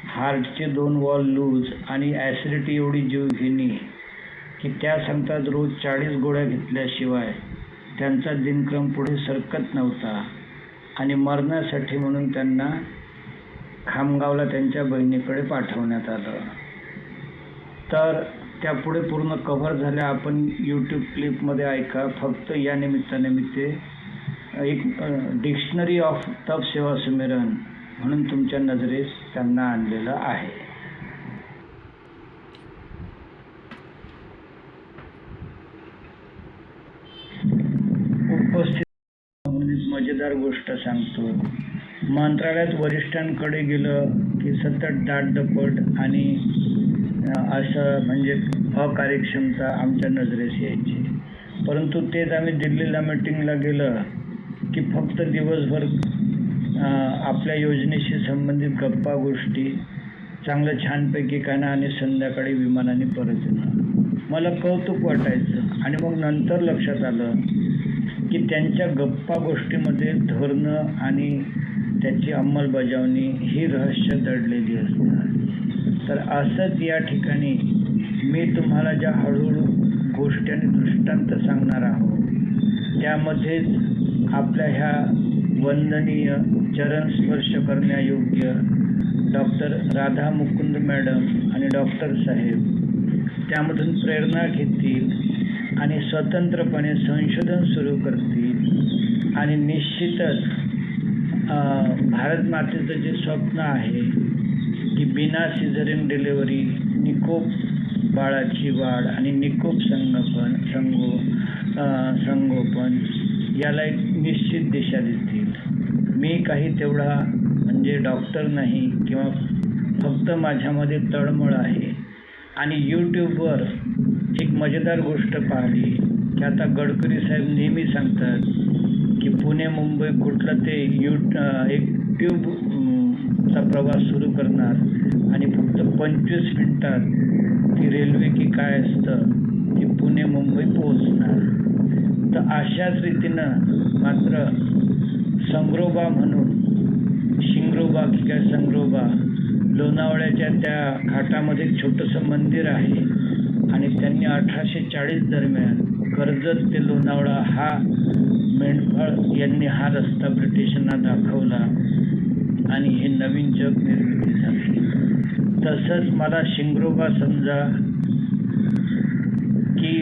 हार्टचे 2 वॉल लूज आणि ॲसिडिटी एवढी जीवघेणी की त्या सांगतात रोज 40 गोळ्या घेतल्याशिवाय त्यांचा दिनक्रम पुढे सरकत नव्हता. आणि मरणासाठी म्हणून त्यांना खामगावला त्यांच्या बहिणीकडे पाठवण्यात आलं. तर त्या पुढे पूर्ण कव्हर झाल्या. आपण यूट्यूब क्लिपमध्ये ऐका. फक्त या निमित्ताने मी ते एक डिक्शनरी ऑफ तप सेवा सुमिरन म्हणून तुमच्या नजरेस त्यांना आणलेलं आहे. उपस्थित मजेदार गोष्ट सांगतो. मंत्रालयात वरिष्ठांकडे गेलं की सतत दाटदपट आणि असं म्हणजे अकार्यक्षमता आमच्या नजरेस यायची. परंतु तेच आम्ही दिल्लीला मीटिंगला गेलं की फक्त दिवसभर आपल्या योजनेशी संबंधित गप्पा गोष्टी, चांगलं छानपैकी खाणं आणि संध्याकाळी विमानाने परत येणं. मला कौतुक वाटायचं आणि मग नंतर लक्षात आलं की त्यांच्या गप्पा गोष्टीमध्ये धोरणं आणि त्याची अंमलबजावणी ही रहस्य दडलेली असतात. तर असंच या ठिकाणी मी तुम्हाला ज्या हळूहळू गोष्टी आणि दृष्टांत सांगणार आहोत त्यामध्येच आपल्या ह्या वंदनीय चरणस्पर्श करण्यायोग्य डॉक्टर राधा मुकुंद मॅडम आणि डॉक्टर साहेब त्यामधून प्रेरणा घेतील आणि स्वतंत्रपणे संशोधन सुरू करतील आणि निश्चितच भारत मातेचं जे स्वप्न आहे की बिना सिझरिन डिलिव्हरी निकोप बाळाची वाढ आणि निकोप संगोपन याला एक निश्चित दिशा देतील. मी काही तेवढा म्हणजे डॉक्टर नाही किंवा फक्त माझ्यामध्ये तळमळ आहे. आणि यूट्यूबवर एक मजेदार गोष्ट पाहिली की आता गडकरी साहेब नेहमी सांगतात की पुणे मुंबई कुठलं ते एक ट्यूबचा प्रवास सुरू करणार आणि फक्त 25 मिनिटात ती रेल्वे की काय असतं ती पुणे मुंबई पोहोचणार. तर अशाच रीतीनं मात्र संग्रोबा म्हणून शिंग्रोबा की काय संग्रोबा लोणावळ्याच्या त्या घाटामध्ये एक छोटंसं मंदिर आहे आणि त्यांनी 1840 दरम्यान कर्जत ते लोणावळा हा मेंढपाळ यांनी हा रस्ता ब्रिटिशांना दाखवला आणि हे नवीन जग निर्मिती झाली. तसंच मला शिंग्रोबा समजा की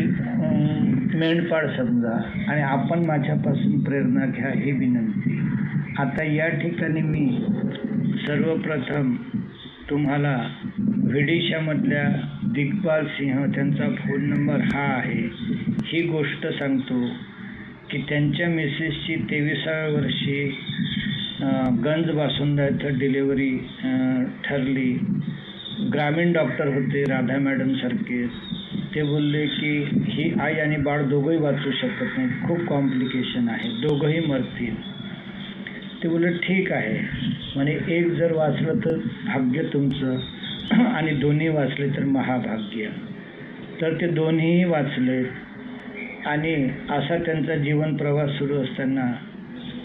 मेंढपाळ समजा आणि आपण माझ्यापासून प्रेरणा घ्या ही विनंती. आता या ठिकाणी मी सर्वप्रथम तुम्हाला विडिशामधल्या दिग्पाल सिंह त्यांचा फोन नंबर हा आहे ही गोष्ट सांगतो की त्यांच्या मिसेसची 23व्या वर्षी गंज बासुंदा इथं डिलिव्हरी ठरली. ग्रामीण डॉक्टर होते राधा मॅडम सारखे. ते बोलले की ही आई आणि बाळ दोघंही वाचू शकत नाहीत, खूप कॉम्प्लिकेशन आहे, दोघंही मरतील. ते बोलले ठीक आहे म्हणे, एक जर वाचलं तर भाग्य तुमचं आणि दोन्ही वाचले तर महाभाग्य. तर ते दोन्हीही वाचले आणि असा त्यांचा जीवन प्रवास सुरू असताना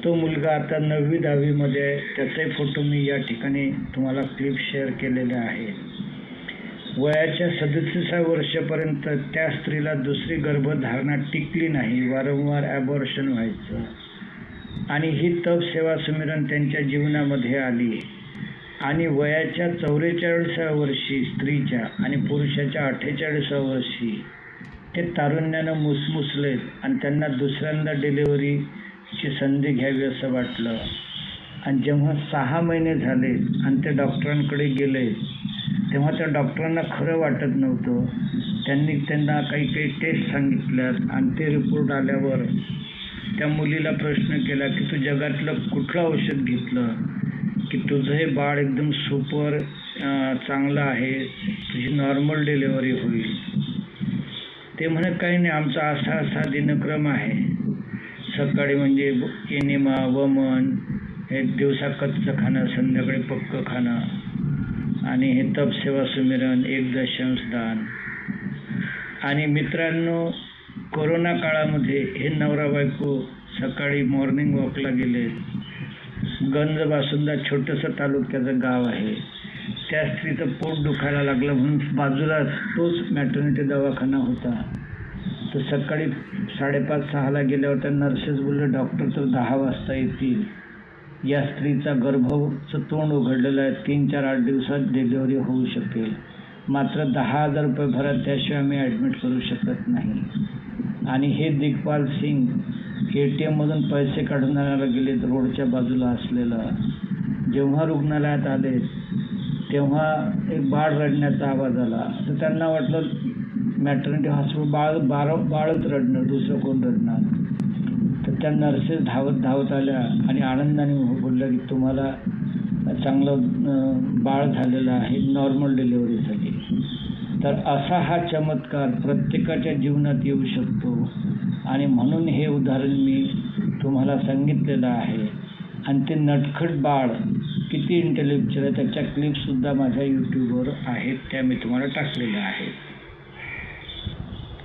तो मुलगा आता 9वी 10वीमध्ये आहे. त्याचाही फोटो मी या ठिकाणी तुम्हाला क्लिप शेअर केलेले आहे. वयाच्या 37व्या वर्षापर्यंत त्या स्त्रीला दुसरी गर्भधारणा टिकली नाही, वारंवार ॲबॉर्शन व्हायचं आणि ही तप सेवा सुमिरन त्यांच्या जीवनामध्ये आली. आणि वयाच्या 44व्या वर्षी स्त्रीच्या आणि पुरुषाच्या 48व्या वर्षी ते तारुण्यानं मुसमुसलेत आणि त्यांना दुसऱ्यांदा डिलिव्हरीची संधी घ्यावी असं वाटलं. आणि जेव्हा 6 महिने झाले आणि ते डॉक्टरांकडे गेले तेव्हा त्या डॉक्टरांना खरं वाटत नव्हतं. त्यांनी त्यांना काही टेस्ट सांगितल्यात आणि ते रिपोर्ट आल्यावर त्या मुलीला प्रश्न केला की तू जगातलं कुठलं औषध घेतलं की तुझं हे बाळ एकदम सुपर चांगलं आहे, तुझी नॉर्मल डिलिव्हरी होईल. ते म्हणत काही नाही, आमचा असा दिनक्रम आहे. सकाळी म्हणजे एनिमा वमन, एक दिवसा कच्चं खाणं, संध्याकाळी पक्कं खाणं आणि हे तपसेवा सुमिरन, 1 दशांश दान. आणि मित्रांनो, कोरोना काळामध्ये हे नवरा बायको सकाळी मॉर्निंग वॉकला गेले. गंज बासुंदा छोटंसं तालुक्याचं गाव आहे. त्या स्त्रीचं पोट दुखायला लागलं म्हणून बाजूलाच तोच मॅटर्निटी दवाखाना होता. तर सकाळी 5:30-6ला गेल्यावर त्या नर्सेस बोलले डॉक्टर तर 10 वाजता येतील. या स्त्रीचा गर्भाचं तोंड उघडलेलं आहे, 3-4-8 दिवसात डिलिव्हरी होऊ शकेल, मात्र 10,000 रुपये भरात त्याशिवाय आम्ही ॲडमिट करू शकत नाही. आणि हे दिग्पाल सिंग ATM मधून पैसे काढणाऱ्याला गेले रोडच्या बाजूला असलेलं. जेव्हा रुग्णालयात आले तेव्हा एक बाळ रडण्याचा आवाज आला. तर त्यांना वाटलं मॅटर्निटी हॉस्पिटल बाळच रडणार, दुसरं कोण रडणार. तर त्या नर्सेस धावत आल्या आणि आनंदाने बोलल्या की तुम्हाला चांगलं बाळ झालेलं आहे, नॉर्मल डिलिव्हरी झाली. तर असा हा चमत्कार प्रत्येकाच्या जीवनात येऊ शकतो आणि म्हणून हे उदाहरण मी तुम्हाला सांगितलेलं आहे. आणि ते नटखट बाळ किती इंटेलेक्च्युअल आहे त्याच्या क्लिपसुद्धा माझ्या यूट्यूबवर आहेत, त्या मी तुम्हाला टाकलेल्या आहेत.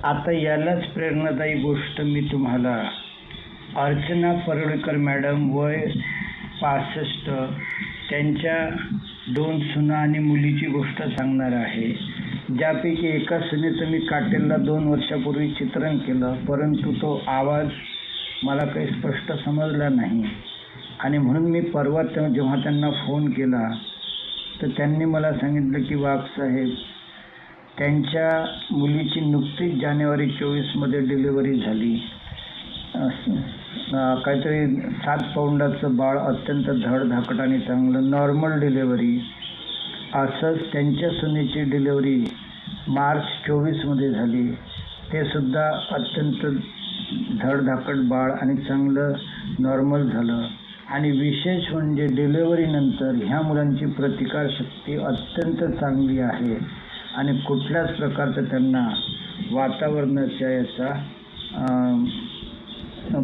आता यालाच प्रेरणादायी गोष्ट मी तुम्हाला अर्चना परुळेकर मॅडम वय 65 त्यांच्या 2 सुना आणि मुलीची गोष्ट सांगणार आहे. ज्यापैकी एका सुनेचं मी काटेलला 2 वर्षापूर्वी चित्रण केलं, परंतु तो आवाज मला काही स्पष्ट समजला नाही आणि म्हणून मी परवा जेव्हा त्यांना फोन केला तर त्यांनी मला सांगितलं की वाघ साहेब, त्यांच्या मुलीची नुकतीच जानेवारी 24मध्ये डिलिव्हरी झाली. काहीतरी 7 पौंडाचं बाळ, अत्यंत धडधाकट आणि चांगलं, नॉर्मल डिलिव्हरी. असंच त्यांच्या सुनेची डिलिव्हरी मार्च 24मध्ये झाली, ते सुद्धा अत्यंत धडधाकट बाळ आणि चांगलं नॉर्मल झालं. आणि विशेष म्हणजे डिलिव्हरीनंतर ह्या मुलांची प्रतिकारशक्ती अत्यंत चांगली आहे आणि कुठल्याच प्रकारचा त्यांना वातावरणाच्या याचा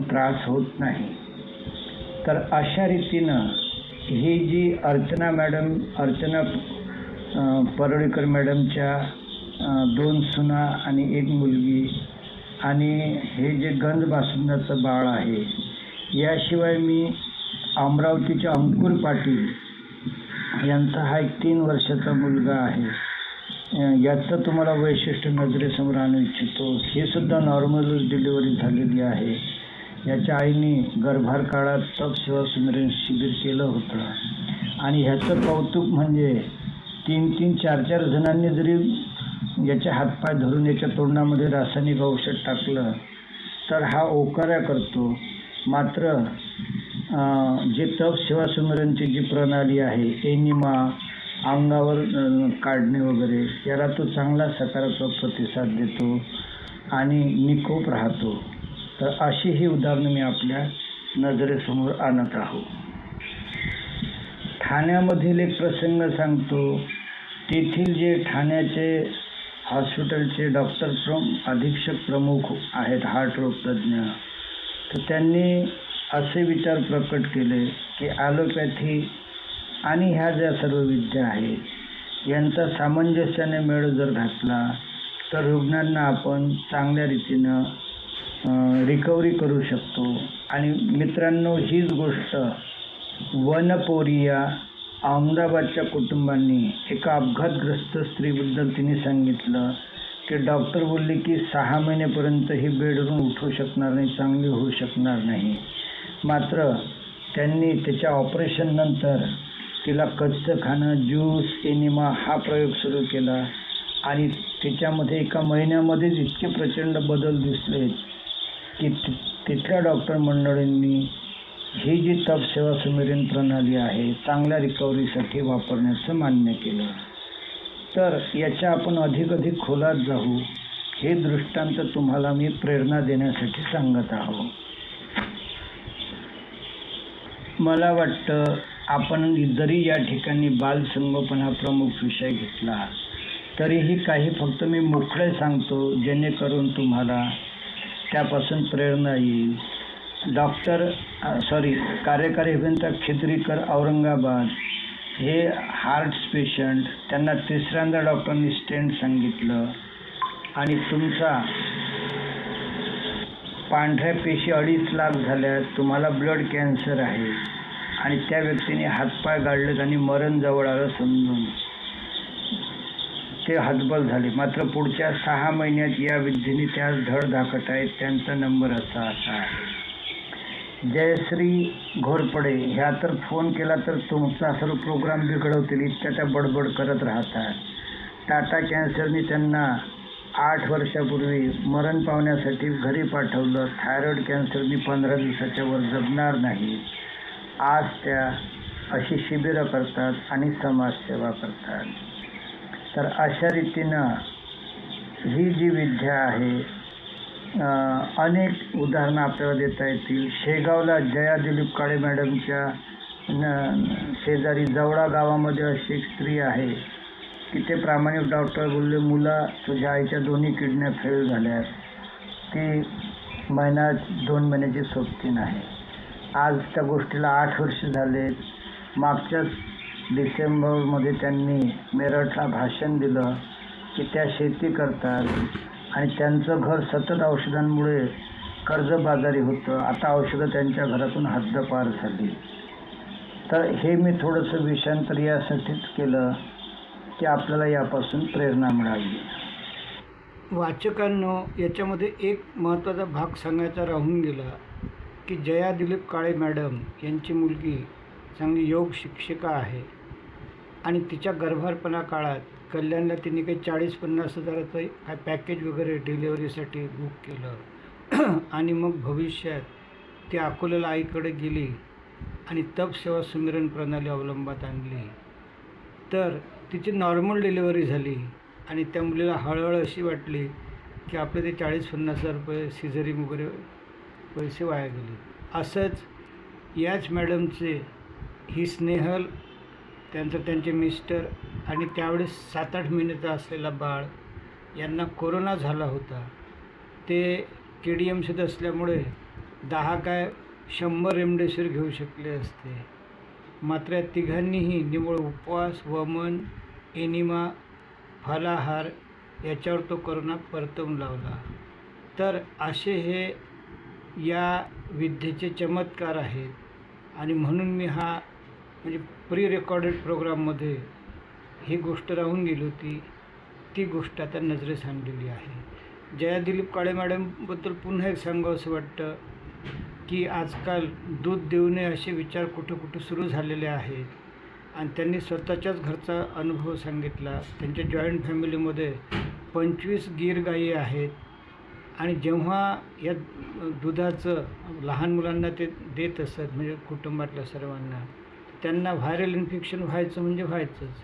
त्रास होत नाही. तर अशा रीतीनं ही जी अर्चना परुळेकर मॅडमच्या 2 सुना आणि 1 मुलगी आणि हे जे गंज बासुंदाचं बाळ आहे, याशिवाय मी अमरावतीच्या अंकुर पाटील यांचा हा एक 3 वर्षाचा मुलगा आहे. याचं तुम्हाला वैशिष्ट्य नजरेसमोर आणू इच्छितो. हे सुद्धा नॉर्मल डिलिव्हरी झालेली आहे. याच्या आईने गर्भार काळात तप सेवा सुमिरन शिबिर केलं होतं आणि ह्याचं कौतुक म्हणजे 3-3, 4-4 जणांनी जरी याचे हातपाय धरून याच्या तोंडामध्ये रासायनिक औषध टाकलं तर हा ओकारा करतो. मात्र जे तप सेवा सुमिरनची जी प्रणाली आहे, एनिमा, अंगावर काढणे वगैरे, याला तो चांगला सकारात्मक प्रतिसाद देतो आणि निकोप राहतो. तर अशी ही उदाहरणं मी आपल्या नजरेसमोर आणत आहो. ठाण्यामधील एक प्रसंग सांगतो. तेथील जे ठाण्याचे हॉस्पिटलचे अधीक्षक प्रमुख आहेत, हार्ट रोग तज्ज्ञ, तर त्यांनी असे विचार प्रकट केले की ॲलोपॅथी आणि ह्या ज्या सर्व विद्या आहेत यांचा सामंजस्याने मेळ जर घातला तर रुग्णांना आपण चांगल्या रीतीनं रिकव्हरी करू शकतो. आणि मित्रांनो, हीच गोष्ट वनपोरी या अहमदाबादच्या कुटुंबांनी एका अपघातग्रस्त स्त्रीबद्दल तिने सांगितलं की डॉक्टर बोलले की 6 महिनेपर्यंत ही बेडवरून उठू शकणार नाही, चांगली होऊ शकणार नाही. मात्र त्यांनी त्याच्या ऑपरेशननंतर तिला कच्चं खाणं, ज्यूस, एनिमा हा प्रयोग सुरू केला आणि त्याच्यामध्ये एका महिन्यामध्येच इतके प्रचंड बदल दिसले की तिथल्या डॉक्टर मंडळींनी ही जी तप सेवा सुमिरन प्रणाली आहे चांगल्या रिकव्हरीसाठी वापरण्याचं मान्य केलं. तर याच्या आपण अधिक खोलात जाऊ, हे दृष्टांत तुम्हाला मी प्रेरणा देण्यासाठी सांगत आहोत. मला वाटतं आपण जरी या ठिकाणी बालसंगोपन हा प्रमुख विषय घेतला तरीही काही फक्त मी मोकळे सांगतो जेणेकरून तुम्हाला त्यापासून प्रेरणा येईल. कार्यकारी अभियंता खिद्रीकर, औरंगाबाद, हे हार्ट पेशंट, त्यांना 3ऱ्यांदा डॉक्टरांनी स्टेंट सांगितलं आणि तुमचा पांढऱ्या पेशी 2.5 लाख झाल्या, तुम्हाला ब्लड कॅन्सर आहे आणि त्या व्यक्तीने हातपाय गाडलेत आणि मरण जवळ आलं समजून ते हतबल झाले. मात्र पुढच्या 6 महिन्यात या विद्येने त्यास धडधाकट आहेत. त्यांचा नंबर असा आहे. जयश्री घोरपडे, ह्या तर फोन केला तर तुमचा सर्व प्रोग्राम बिघडवतील इतक्या त्या बडबड करत राहतात. टाटा कॅन्सरने त्यांना 8 वर्षापूर्वी मरण पावण्यासाठी घरी पाठवलं. थायरॉईड कॅन्सरने 15 दिवसाच्या वर जगणार नाही. आज त्या अशी शिबिरं करतात आणि समाजसेवा करतात. तर अशा रीतीनं ही जी विद्या आहे, अनेक उदाहरणं आपल्याला देता येतील. शेगावला जया दिलीप काळे मॅडमच्या शेजारी जवळा गावामध्ये अशी एक स्त्री आहे की ते प्रामाणिक डॉक्टर बोलले, मुला तुझ्या आईच्या दोन्ही किडन्या फेल झाल्या, ती 2 महिन्याची सोबती नाही. आज त्या गोष्टीला 8 वर्ष झाले. मागच्याच डिसेंबरमध्ये त्यांनी मेरठला भाषण दिलं की त्या शेती करतात आणि त्यांचं घर सतत औषधांमुळे कर्जबाजारी होतं. आता औषधं त्यांच्या घरातून हद्दपार झाली. तर हे मी थोडंसं विषयांतर यासाठीच केलं की आपल्याला यापासून प्रेरणा मिळावी. वाचकांनो, याच्यामध्ये एक महत्त्वाचा भाग सांगायचा राहून गेला की जया दिलीप काळे मॅडम यांची मुलगी चांगली योग शिक्षिका आहे आणि तिच्या गर्भारपणा काळात कल्याणला तिने काही 40-50 हजाराचं काय पॅकेज वगैरे डिलेवरीसाठी बुक केलं आणि मग भविष्यात ती अकोल्याला आईकडे गेली आणि तप सेवा सुमिरन प्रणाली अवलंबात आणली. तर तिची नॉर्मल डिलिव्हरी झाली आणि त्या मुलीला हळहळ अशी वाटली की आपले ते 40-50 हजार रुपये सिझरिंग वगैरे पैसे वाया गेले. असंच याच मॅडमचे ही स्नेहल, त्यांचे मिस्टर आणि त्यावेळेस 7-8 महिन्याचा असलेला बाळ यांना कोरोना झाला होता. ते KDMCत असल्यामुळे 10 काय 100 रेमडेसिवीर घेऊ शकले असते. मात्र या तिघांनीही निव्वळ उपवास, वमन, एनिमा, फलाहार याच्यावर तो कोरोना परतवून लावला. तर असे हे या विद्येचे चमत्कार आहेत आणि म्हणून मी हा म्हणजे प्री रेकॉर्डेड प्रोग्राममध्ये ही गोष्ट राहून गेली होती, ती गोष्ट आता नजरेस आणलेली आहे. जया दिलीप काळे मॅडमबद्दल पुन्हा एक सांगावं असं वाटतं की आजकाल दूध देऊ नये असे विचार कुठं सुरू झालेले आहेत आणि त्यांनी स्वतःच्याच घरचा अनुभव सांगितला. त्यांच्या जॉईंट फॅमिलीमध्ये 25 गीर गायी आहेत आणि जेव्हा या दुधाचं लहान मुलांना ते देत असत, म्हणजे कुटुंबातल्या सर्वांना, त्यांना व्हायरल इन्फेक्शन व्हायचं म्हणजे व्हायचंच.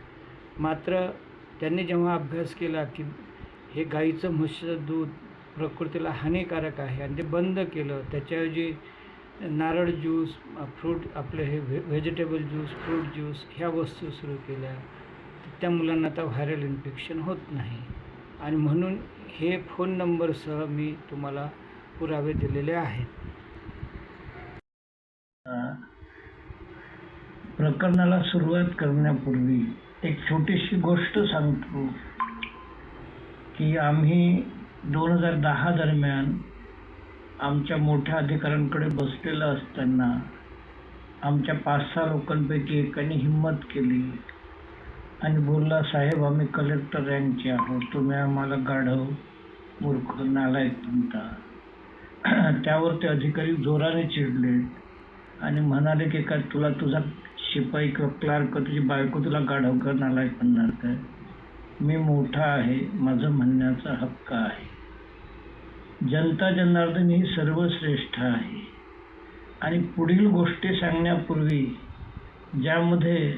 मात्र त्यांनी जेव्हा अभ्यास केला की हे गाईचं म्हशीचं दूध प्रकृतीला हानिकारक आहे आणि ते बंद केलं, त्याच्याऐवजी नारळ ज्यूस, फ्रूट आपले हे व्हेजिटेबल ज्यूस, फ्रूट ज्यूस ह्या वस्तू सुरू केल्या, त्या मुलांना आता व्हायरल इन्फेक्शन होत नाही. आणि म्हणून हे फोन नंबरसह मी तुम्हाला पुरावे दिलेले आहेत. प्रकरणाला सुरुवात करण्यापूर्वी एक छोटीशी गोष्ट सांगतो की आम्ही 2010 दरम्यान आमच्या मोठ्या अधिकाऱ्यांकडे बसलेलं असताना आमच्या 5-6 लोकांपैकी एकाने हिंमत केली आणि बोलला, साहेब आम्ही कलेक्टर रँकचे आहोत, तुम्ही आम्हाला गाढव, मूर्ख, नालायक म्हणता. त्यावर ते अधिकारी जोराने चिडले आणि म्हणाले की काय तुला तुझा शिपाई किंवा क्लार्क, तुझी बायको तुला गाढव कर, नालायक म्हणणार काय? मी मोठा आहे, माझं म्हणण्याचा हक्क आहे. जनता जनार्दन ही सर्वश्रेष्ठ आहे आणि पुढील गोष्टी सांगण्यापूर्वी ज्यामध्ये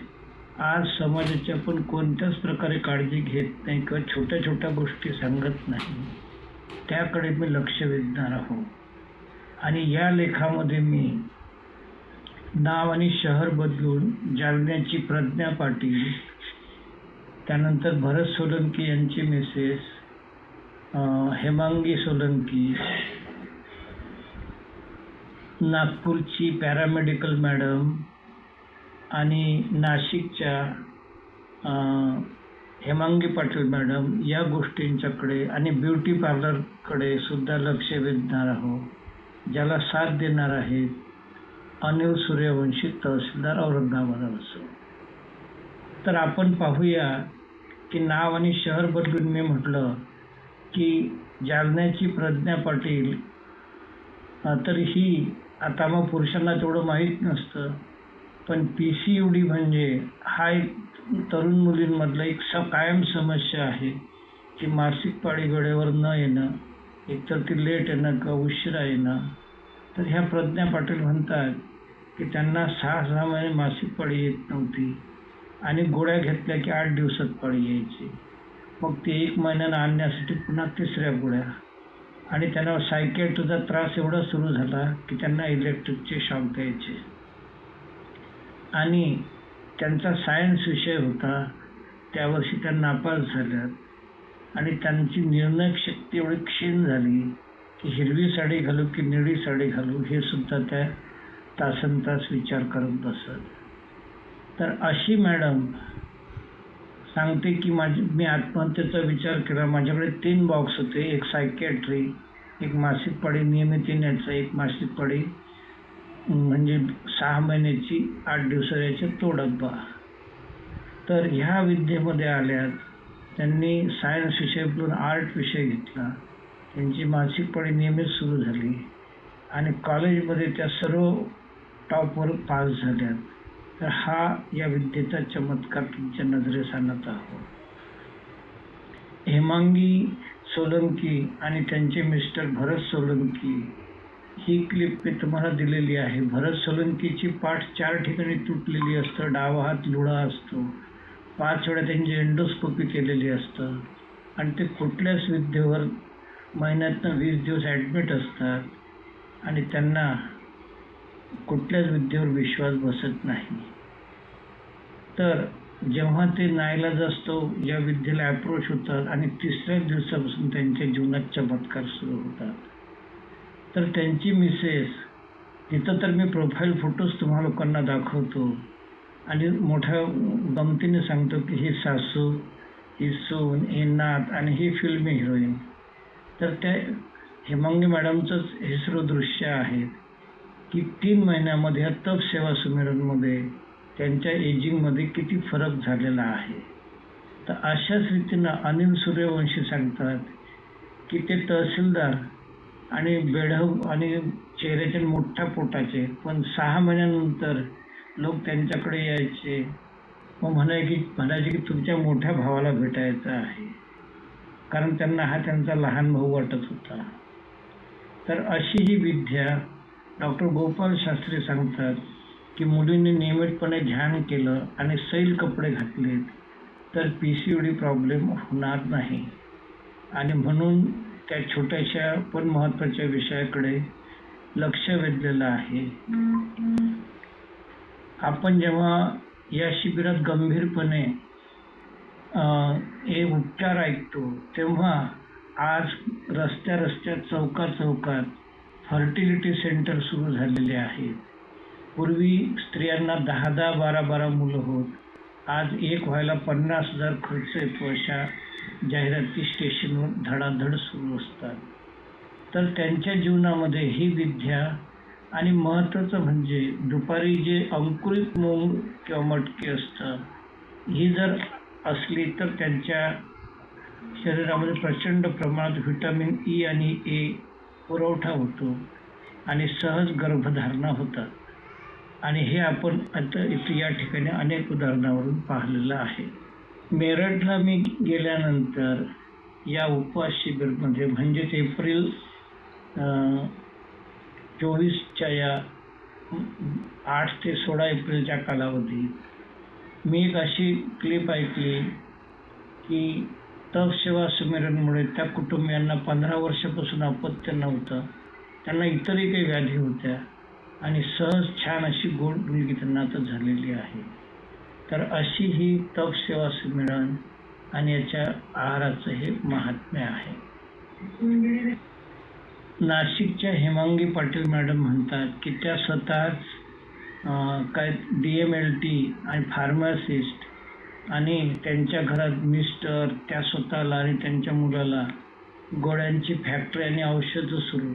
आज समाजाची आपण कोणत्याच प्रकारे काळजी घेत नाही किंवा छोट्या छोट्या गोष्टी सांगत नाही, त्याकडे मी लक्ष वेधणार आहोत. आणि या लेखामध्ये मी नाव आणि शहर बदलून जालन्याची प्रज्ञा पाटील, त्यानंतर भरत सोलंकी यांची मिसेस हेमांगी सोलंकी, नागपूरची पॅरामेडिकल मॅडम आणि नाशिकच्या हेमांगी पाटील मॅडम या गोष्टींच्याकडे आणि ब्युटी पार्लरकडे सुद्धा लक्ष वेधणार आहोत. ज्याला साथ देणार आहेत अनिल सूर्यवंशी, तहसीलदार, औरंगाबाद असो. तर आपण पाहूया की नाव आणि शहर बदलून मी म्हटलं की जालन्याची प्रज्ञा पाटील, तर ही आता मग पुरुषांना तेवढं माहीत नसतं, पण PCOD म्हणजे हा एक तरुण मुलींमधला एक कायम समस्या आहे की मासिक पाळी वेळेवर न येणं, एकतर ती लेट येणं किंवा उशिरा येणं. तर ह्या प्रज्ञा पाटील म्हणतात की त्यांना 6 महिने मासिक पाळी येत नव्हती आणि गोळ्या घेतल्या की 8 दिवसात पाळी यायची. मग ते 1 महिन्यानं आणण्यासाठी पुन्हा 3ऱ्या गोळ्या, आणि त्यांना सायकॅट्रीचा त्रास एवढा सुरू झाला की त्यांना इलेक्ट्रिकचे शॉक द्यायचे. आणि त्यांचा सायन्स विषय होता, त्यावर्षी त्या नापास झाल्यात आणि त्यांची निर्णय शक्ती एवढी क्षीण झाली की हिरवी साडी घालू की निळी साडी घालू हे सुद्धा त्या तासनतास विचार करत बसत. तर अशी मॅडम सांगते की मी आत्महत्येचा विचार केला. माझ्याकडे 3 बॉक्स होते, एक सायकियाट्री, एक मासिक पाळी नियमित येण्याचा, एक मासिक पाळी म्हणजे 6 महिन्याची 8 दिवसाचा तो डब्बा. तर ह्या विद्येमध्ये आल्यात. त्यांनी सायन्स विषय बदलून आर्ट विषय घेतला. त्यांची मासिक पाळी नियमित सुरू झाली आणि कॉलेजमध्ये त्या सर्व टॉपवर पास झाल्यात. तर हा या विद्येचा चमत्कार तुमच्या नजरेस आणत आहोत. हेमांगी सोलंकी आणि त्यांचे मिस्टर भरत सोलंकी ही क्लिप मी तुम्हाला दिलेली आहे. भरत सोलंकीची पाठ 4 ठिकाणी तुटलेली असतं, डावा हात लुळा असतो, 5 वेळा त्यांची एंडोस्कोपी केलेली असतं आणि ते कुठल्याच विद्येवर महिन्यातनं 20 दिवस ॲडमिट असतात आणि त्यांना कुठल्याच विद्येवर विश्वास बसत नाही. तर जेव्हा ते नाईलाज असतो या विद्येला अप्रोच होतात आणि 3ऱ्याच दिवसापासून त्यांच्या जीवनात चमत्कार सुरू होतात. तर त्यांची मिसेस, तिथं तर मी प्रोफाईल फोटोज तुम्हा लोकांना दाखवतो आणि मोठ्या गमतीने सांगतो की ही सासू, ही सून, ही नात आणि ही फिल्मी हिरोईन. तर त्या हेमांगी मॅडमचंच हे सर्व दृश्य आहेत की 3 महिन्यामध्ये या तप सेवा संमेलनमध्ये त्यांच्या एजिंगमध्ये किती फरक झालेला आहे. तर अशाच रीतीनं अनिल सूर्यवंशी सांगतात की ते तहसीलदार आणि बेढब आणि चेहऱ्याचे मोठ्या पोटाचे, पण 6 महिन्यानंतर लोक त्यांच्याकडे यायचे मग म्हणायचे की तुमच्या मोठ्या भावाला भेटायचं आहे, कारण त्यांना हा त्यांचा लहान भाऊ वाटत होता. तर अशी ही विद्या. डॉक्टर गोपाल शास्त्री सांगतात की मुलींनी नियमितपणे ध्यान केलं आणि सैल कपडे घातलेत तर PCOD प्रॉब्लेम होणार नाही. आणि म्हणून त्या छोट्याशा पण महत्त्वाच्या विषयाकडे लक्ष वेधलेलं आहे. आपण जेव्हा या शिबिरात गंभीरपणे हे उपचार ऐकतो तेव्हा आज रस्त्यात चौकात फर्टिलिटी सेंटर सुरू झालेले आहेत. पूर्वी स्त्रियांना 10-10, 12-12 मुलं होत. आज एक व्हायला 50,000 खर्च येतो. अशा जाहिराती स्टेशनवर धडाधड सुरू असतात. तर त्यांच्या जीवनामध्ये ही विद्या आणि महत्त्वाचं म्हणजे दुपारी जे अंकुरित मूग किंवा मटकी असतं ही जर असली तर त्यांच्या शरीरामध्ये प्रचंड प्रमाणात व्हिटॅमिन E आणि A पुरवठा होतो आणि सहज गर्भधारणा होतात. आणि हे आपण आता इथे या ठिकाणी अनेक उदाहरणावरून पाहिलेलं आहे. मेरठला मी गेल्यानंतर या उपवास शिबिरमध्ये म्हणजेच एप्रिल 24च्या या 8 ते 16 एप्रिलच्या कालावधीत मी एक अशी क्लिप ऐकली की तप सेवा संमेलनमुळे त्या कुटुंबियांना 15 वर्षापासून अपत्य नव्हतं, त्यांना इतरही काही व्याधी होत्या आणि सहज छान अशी गोड मुलगी त्यांना आता झालेली आहे. तर अशी ही तप सेवा संमेलन आणि याच्या आहाराचं हे महात्म्य आहे. नाशिकच्या हेमांगी पाटील मॅडम म्हणतात की त्या स्वतःच काय DMLT आणि फार्मासिस्ट आणि त्यांच्या घरात मिस्टर, त्या स्वतःला आणि त्यांच्या मुलाला गोळ्यांची फॅक्टरी आणि औषधं सुरू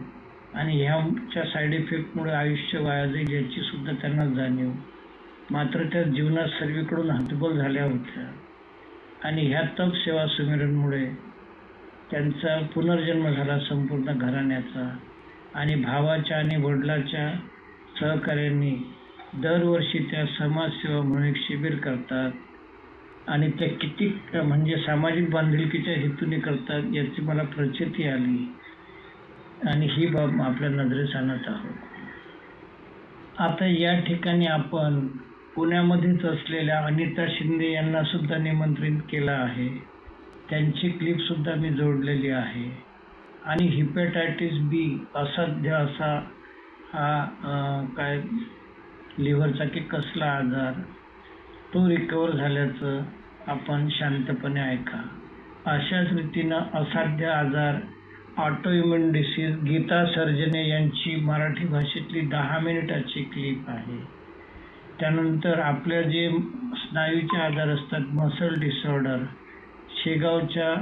आणि ह्याच्या साईड इफेक्टमुळे आयुष्य वाया जाईल याची सुद्धा त्यांना जाणीव. मात्र त्या जीवनात सर्वीकडून हतबल झाल्या होत्या आणि ह्या तप सेवा संमेलनमुळे त्यांचा पुनर्जन्म झाला संपूर्ण घराण्याचा. आणि भावाच्या आणि वडिलाच्या सहकार्याने दरवर्षी त्या समाजसेवा म्हणून एक शिबिर करतात आणि त्या किती म्हणजे सामाजिक बांधिलकीच्या हेतूने करतात याची मला प्रचिती आली आणि ही बाब आपल्या नजरेस आणत आहोत. आता या ठिकाणी आपण पुण्यामध्येच असलेल्या अनिता शिंदे यांना सुद्धा निमंत्रित केलं आहे. त्यांची क्लिप सुद्धा मी जोडलेली आहे. आणि हेपॅटायटिस B असाध्य असा हा काय लिव्हरचा की कसला आजार, तो रिकवर झाल्याचं आपण शांतपणे ऐका. अशाच रीतीनं असाध्य आजार, ऑटोइम्युन डिसीज, गीता सर्जने यांची मराठी भाषेतली 10 मिनिटाची क्लिप आहे. त्यानंतर आपल्या जे स्नायूचे आजार असतात, मसल डिसऑर्डर, शेगावच्या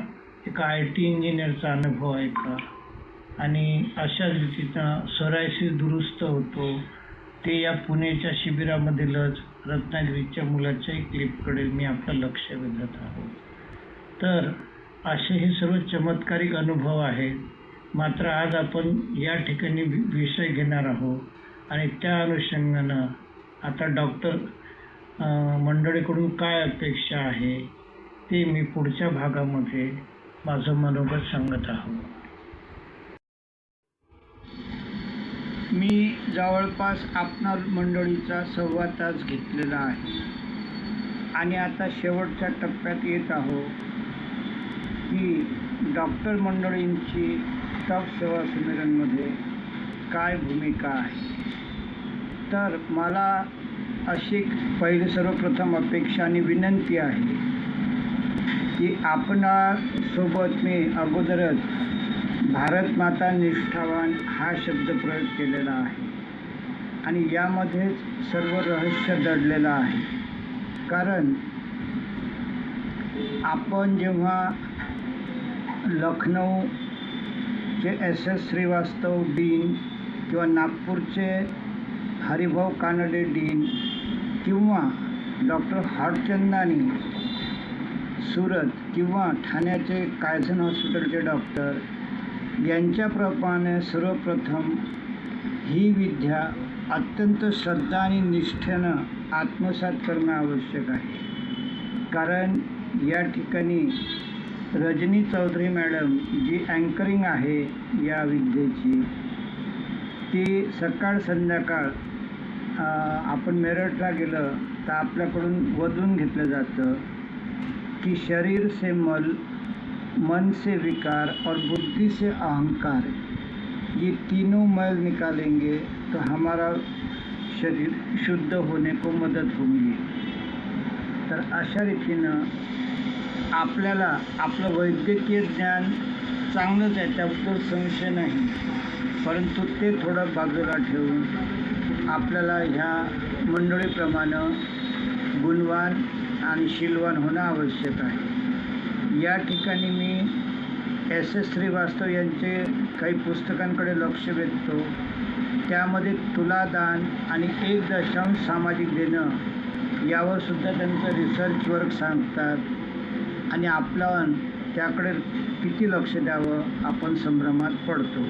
एका IT इंजिनियरचा अनुभव ऐका. आणि अशाच रीतीनं सोरायसिस दुरुस्त होतो, ते या पुण्याच्या शिबिरामधीलच रत्नागिरीच्या मुलाच्याही क्लिपकडे मी आपलं लक्ष वेधत आहोत. तर असे हे सर्व चमत्कारिक अनुभव आहेत. मात्र आज आपण या ठिकाणी विषय घेणार आहोत आणि त्या अनुषंगानं आता डॉक्टर मंडळीकडून काय अपेक्षा आहे ते मी पुढच्या भागामध्ये माझं मनोगत सांगत आहोत. मी जवळपास आपणा मंडळीचा 1.25 तास घेतलेला आहे आणि आता शेवटच्या टप्प्यात येत आहोत की डॉक्टर मंडळींची स्टाफ सेवा संमेलनमध्ये काय भूमिका आहे. तर मला अशी पहिली सर्वप्रथम अपेक्षा आणि विनंती आहे की आपणासोबत मी अगोदरच भारत माता निष्ठावान हा शब्द प्रयोग केलेला आहे आणि यामध्येच सर्व रहस्य दडलेलं आहे. कारण आपण जेव्हा लखनौचे SS श्रीवास्तव डीन किंवा नागपूरचे हरिभाऊ कानडे डीन किंवा डॉक्टर हाडचंदानी सुरत किंवा ठाण्याचे कायझन हॉस्पिटलचे डॉक्टर यांच्याप्रमाणे सर्वप्रथम ही विद्या अत्यंत श्रद्धा आणि निष्ठेनं आत्मसात करणं आवश्यक आहे. कारण या ठिकाणी रजनी चौधरी मॅडम जी अँकरिंग आहे या विद्येची, ती सकाळ संध्याकाळ आपण मेरठला गेलं तर आपल्याकडून वदून घेतलं जातं कि शरीर से मल, मन से विकार और बुद्धि से अहंकार, ये तीनों मैल निकालेंगे तो हमारा शरीर शुद्ध होने को मदत होगी. तर अशा रीतीनं आपल्याला आपलं वैद्यकीय ज्ञान चांगलंच आहे, त्याबद्दल संशय नाही, परंतु ते थोडं बाजूला ठेवून आपल्याला ह्या मंडळीप्रमाणे गुणवान आणि शीलवान होणं आवश्यक आहे. या ठिकाणी मी SS श्रीवास्तव यांचे काही पुस्तकांकडे लक्ष वेधतो. त्यामध्ये तुलादान आणि 1 सामाजिक देणं यावर सुद्धा त्यांचं रिसर्च वर्क सांगतात आणि आपण त्याकडे किती लक्ष द्यावं आपण संभ्रमात पडतो.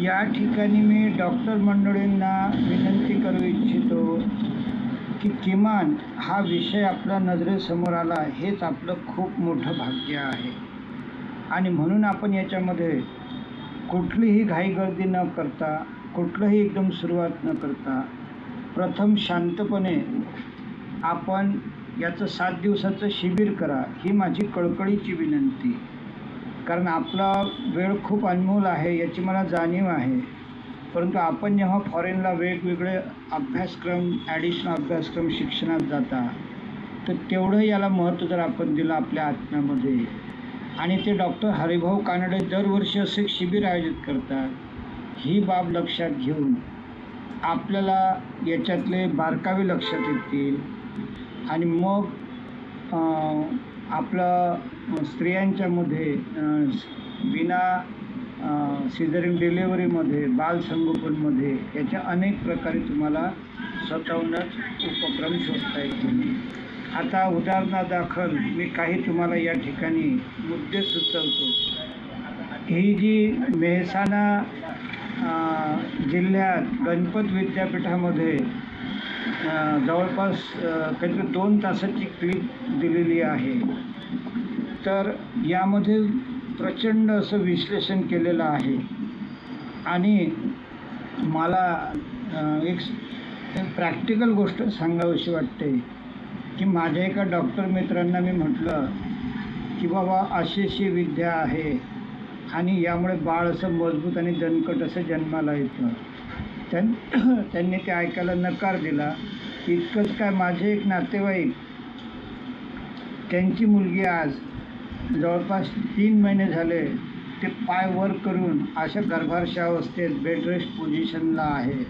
या ठिकाणी मी डॉक्टर मंडळींना विनंती करू इच्छितो की किमान हा विषय आपल्या नजरेसमोर आला हेच आपलं खूप मोठं भाग्य आहे आणि म्हणून आपण याच्यामध्ये कुठलीही घाईगर्दी न करता, कुठलंही एकदम सुरुवात न करता प्रथम शांतपणे आपण याचं 7 दिवसाचं शिबिर करा, ही माझी कळकळीची विनंती. कारण आपला वेळ खूप अनमोल आहे याची मला जाणीव आहे, परंतु आपण जेव्हा फॉरेनला वेगवेगळे अभ्यासक्रम, ॲडिशनल अभ्यासक्रम शिक्षणात जाता, तर तेवढं याला महत्त्व जर आपण दिलं आपल्या आत्म्यामध्ये. आणि ते डॉक्टर हरिभाऊ कानडे दरवर्षी असे शिबिर आयोजित करतात, ही बाब लक्षात घेऊन आपल्याला याच्यातले बारकावे लक्षात येतील आणि मग आपलं स्त्रियांच्यामध्ये विना सिझरिंग डिलेवरीमध्ये, बालसंगोपनमध्ये याच्या अनेक प्रकारे तुम्हाला स्वतःहूनच उपक्रम शोधता येतील. आता उदाहरणादाखल मी काही तुम्हाला या ठिकाणी मुद्दे सुचवतो. ही जी मेहसाणा जिल्ह्यात गणपत विद्यापीठामध्ये जवळपास काहीतरी 2 तासाची क्लिप दिलेली आहे, तर यामध्ये प्रचंड असं विश्लेषण केलेलं आहे आणि मला एक प्रॅक्टिकल गोष्ट सांगावीशी वाटते की माझ्या एका डॉक्टर मित्रांना मी म्हटलं की बाबा अशी विद्या आहे आणि यामुळे बाळ असं मजबूत आणि दणकट असं जन्माला येतं. त्यांनी ते ऐकायला नकार दिला. इतकंच काय, माझे एक नातेवाईक, त्यांची मुलगी आज जवळपास 3 महिने झाले ते पाय वर करून अशा गर्भाशयावस्थेत बेड रेस्ट पोझिशनला आहे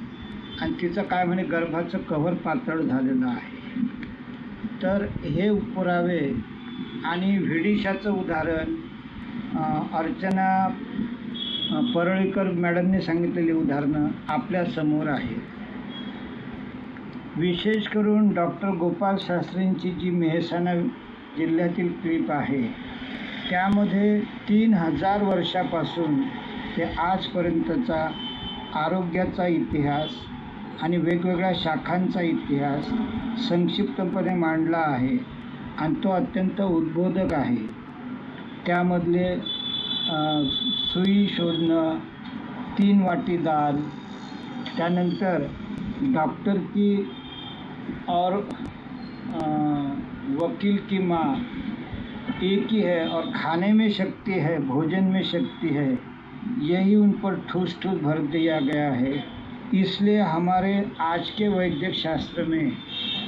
आणि तिचं काय म्हणे गर्भाचं कव्हर पातळ झालेलं आहे. तर हे पुरावे आणि व्हिडिशाचं उदाहरण, अर्चना परळीकर मॅडमने सांगितलेली उदाहरणं आपल्यासमोर आहेत. विशेष करून डॉक्टर गोपाल शास्त्रींची जी मेहसाणा जिल्ह्यातील क्लिप आहे त्यामध्ये 3000 वर्षापासून ते आजपर्यंतचा आरोग्याचा इतिहास आणि वेगवेगळ्या शाखांचा इतिहास संक्षिप्तपणे मांडला आहे आणि तो अत्यंत उद्बोधक आहे. त्यामधले सुई शोधणं, 3 वाटी दाल, त्यानंतर डॉक्टर की और वकील की माँ एक ही है और खाने में शक्ति है, भोजन में शक्ति है, यही उन पर ठूस ठूस भर दिया गया है. इसलिए हमारे आज के वैद्यक शास्त्र में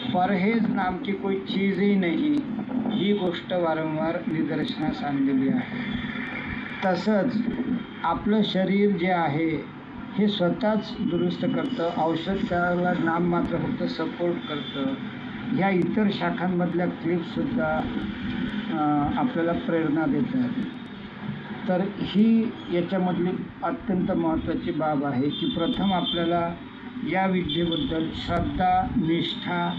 परहेज नाम की कोई चीज़ ही नहीं, ही गोष्ट वारंवार निदर्शनास आणलेली आहे. तसंच आपलं शरीर जे आहे हे स्वतःच दुरुस्त करतं, औषध त्याला नाममात्र फक्त सपोर्ट करतं. ह्या इतर शाखांमधल्या क्लिपसुद्धा आपल्याला प्रेरणा देतात. तर ही याच्यामधली अत्यंत महत्त्वाची बाब आहे की प्रथम आपल्याला या विद्येबद्दल श्रद्धा, निष्ठा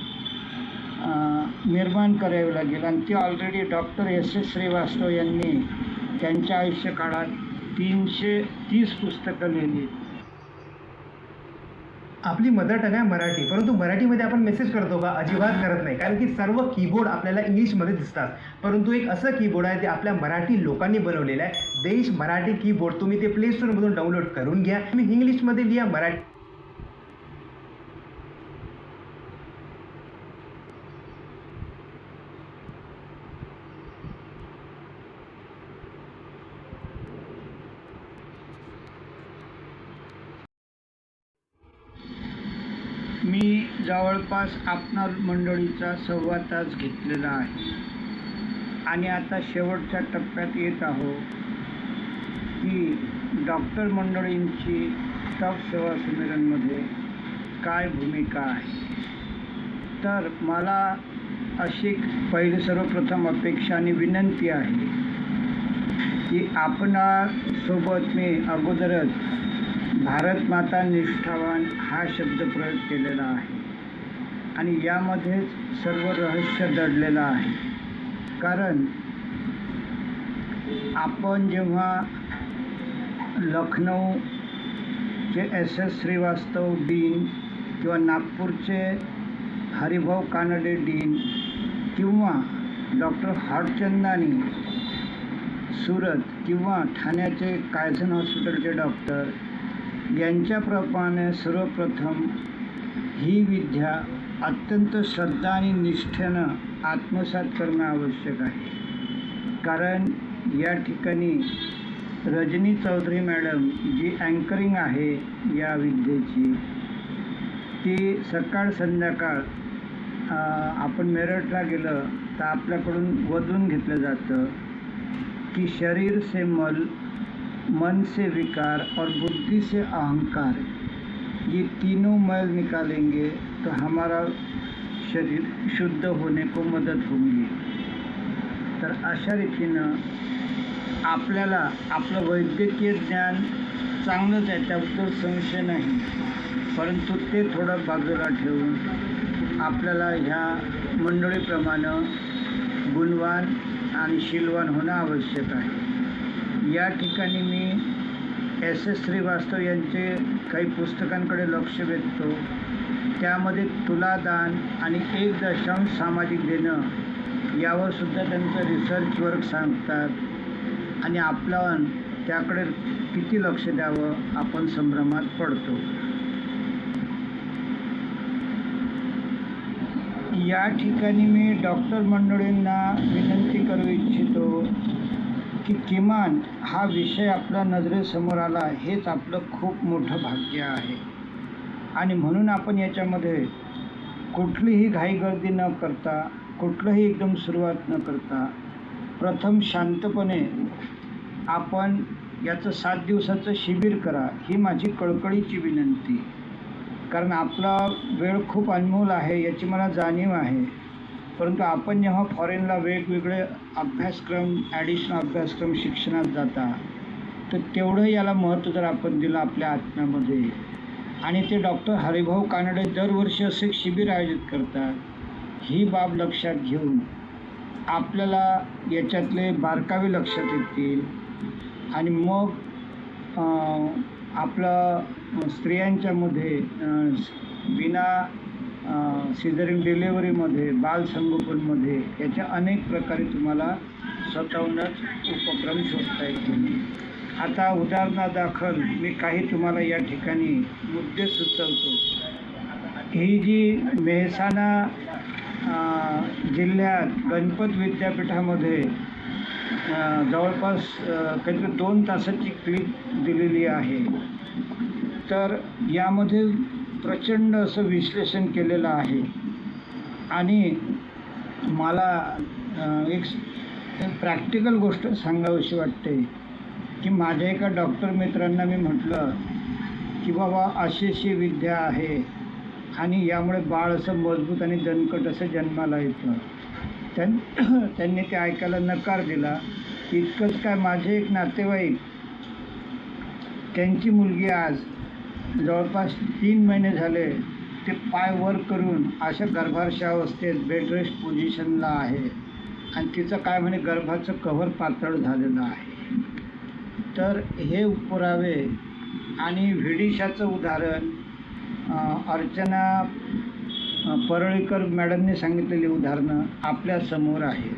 निर्माण करावी लागेल आणि ती already doctor S S Shrivastava यांनी त्यांच्या आयुष्यकाळात 330 पुस्तकं लिहिली. आपली मदर टंग आहे मराठी, परंतु मराठीमध्ये आपण मेसेज करतो का? अजिबात करत नाही. कारण की सर्व कीबोर्ड आपल्याला इंग्लिशमध्ये दिसतात, परंतु एक असं कीबोर्ड आहे ते आपल्या मराठी लोकांनी बनवलेलं आहे. देश मराठी कीबोर्ड. तुम्ही ते प्ले स्टोअरमधून डाउनलोड करून घ्या. तुम्ही इंग्लिशमध्ये लिहा, मराठी. मी जवळपास आपणा मंडळीचा 1.25 तास घेतलेला आहे आणि आता शेवटच्या टप्प्यात येत आहोत की डॉक्टर मंडळींची स्टाफ सेवा संमेलनमध्ये काय भूमिका आहे. तर मला अशी पहिली सर्वप्रथम अपेक्षा आणि विनंती आहे की आपणासोबत मी अगोदरच भारत माता निष्ठावान हा शब्द प्रयोग केलेला आहे आणि यामध्येच सर्व रहस्य दडलेलं आहे. कारण आपण जेव्हा लखनौचे एस एस श्रीवास्तव डीन किंवा नागपूरचे हरिभाऊ कानडे डीन किंवा डॉक्टर हाडचंदानी सुरत किंवा ठाण्याचे कायझन हॉस्पिटलचे डॉक्टर यांच्याप्रमाणे सर्वप्रथम ही विद्या अत्यंत श्रद्धा आणि निष्ठेनं आत्मसात करणं आवश्यक आहे. कारण या ठिकाणी रजनी चौधरी मॅडम जी अँकरिंग आहे या विद्येची, ती सकाळ संध्याकाळ आपण मेरठला गेलं तर आपल्याकडून वदून घेतलं जातं की शरीर से मल, मन से विकार और बुद्धि से अहंकार, ये तीनों मैल निकालेंगे तो हमारा शरीर शुद्ध होने को मदत होगी. तर अशा रीतीनं आपल्याला आपलं वैद्यकीय ज्ञान चांगलंच आहे, त्याबद्दल संशय नाही, परंतु ते थोडं बाजूला ठेवून आपल्याला ह्या मंडळीप्रमाणे गुणवान आणि शीलवान होणं आवश्यक आहे. या ठिकाणी मी एस एस श्रीवास्तव यांचे काही पुस्तकांकडे लक्ष वेधतो. त्यामध्ये तुलादान आणि 1 सामाजिक देणं यावर सुद्धा त्यांचं रिसर्च वर्क सांगतात आणि आपण त्याकडे किती लक्ष द्यावं आपण संभ्रमात पडतो. या ठिकाणी मी डॉक्टर मंडळींना विनंती करू इच्छितो की किमान हा विषय आपल्या नजरेसमोर आला हेच आपलं खूप मोठं भाग्य आहे. आणि म्हणून आपण याच्यामध्ये कुठलीही घाईगर्दी न करता, कुठलंही एकदम सुरुवात न करता, प्रथम शांतपणे आपण याचं 7 दिवसाचं शिबिर करा, ही माझी कळकळीची विनंती. कारण आपला वेळ खूप अनमोल आहे याची मला जाणीव आहे. परंतु आपण जेव्हा फॉरेनला वेगवेगळे अभ्यासक्रम, ॲडिशनल अभ्यासक्रम शिक्षणात जाता, तर तेवढं याला महत्त्व जर आपण दिलं आपल्या आत्म्यामध्ये, आणि ते डॉक्टर हरिभाऊ कानडे दरवर्षी असे शिबिर आयोजित करतात, ही बाब लक्षात घेऊन आपल्याला याच्यातले बारकावे लक्षात येतील. आणि मग आपलं स्त्रियांच्यामध्ये विना सिझरिंग डिलेवरीमध्ये, बालसंगोपनमध्ये याच्या अनेक प्रकारे तुम्हाला स्वतःहूनच उपक्रम शोधता येतील. आता उदाहरणादाखल मी काही तुम्हाला या ठिकाणी मुद्दे सुचवतो. ही जी मेहसाणा जिल्ह्यात गणपत विद्यापीठामध्ये जवळपास काहीतरी 2 तासाची क्लिप दिलेली आहे. तर यामध्ये प्रचंड असं विश्लेषण केलेलं आहे. आणि मला एक प्रॅक्टिकल गोष्ट सांगावीशी वाटते की माझ्या एका डॉक्टर मित्रांना मी म्हटलं की बाबा अशी विद्या आहे आणि यामुळे बाळ असं मजबूत आणि दणकट असं जन्माला येतं. त्यांनी ते ऐकायला नकार दिला. इतकंच काय, माझे एक नातेवाईक, त्यांची मुलगी आज जवळपास 3 महिने झाले ते पाय वर करून अशा गर्भाशयावस्थेत बेड रेस्ट पोझिशनला आहे आणि तिचं काय म्हणे गर्भाचं कव्हर पातळ झालेलं आहे. तर हे पुरावे आणि व्हिडिशाचं उदाहरण, अर्चना परळीकर मॅडमने सांगितलेली उदाहरणं आपल्यासमोर आहेत.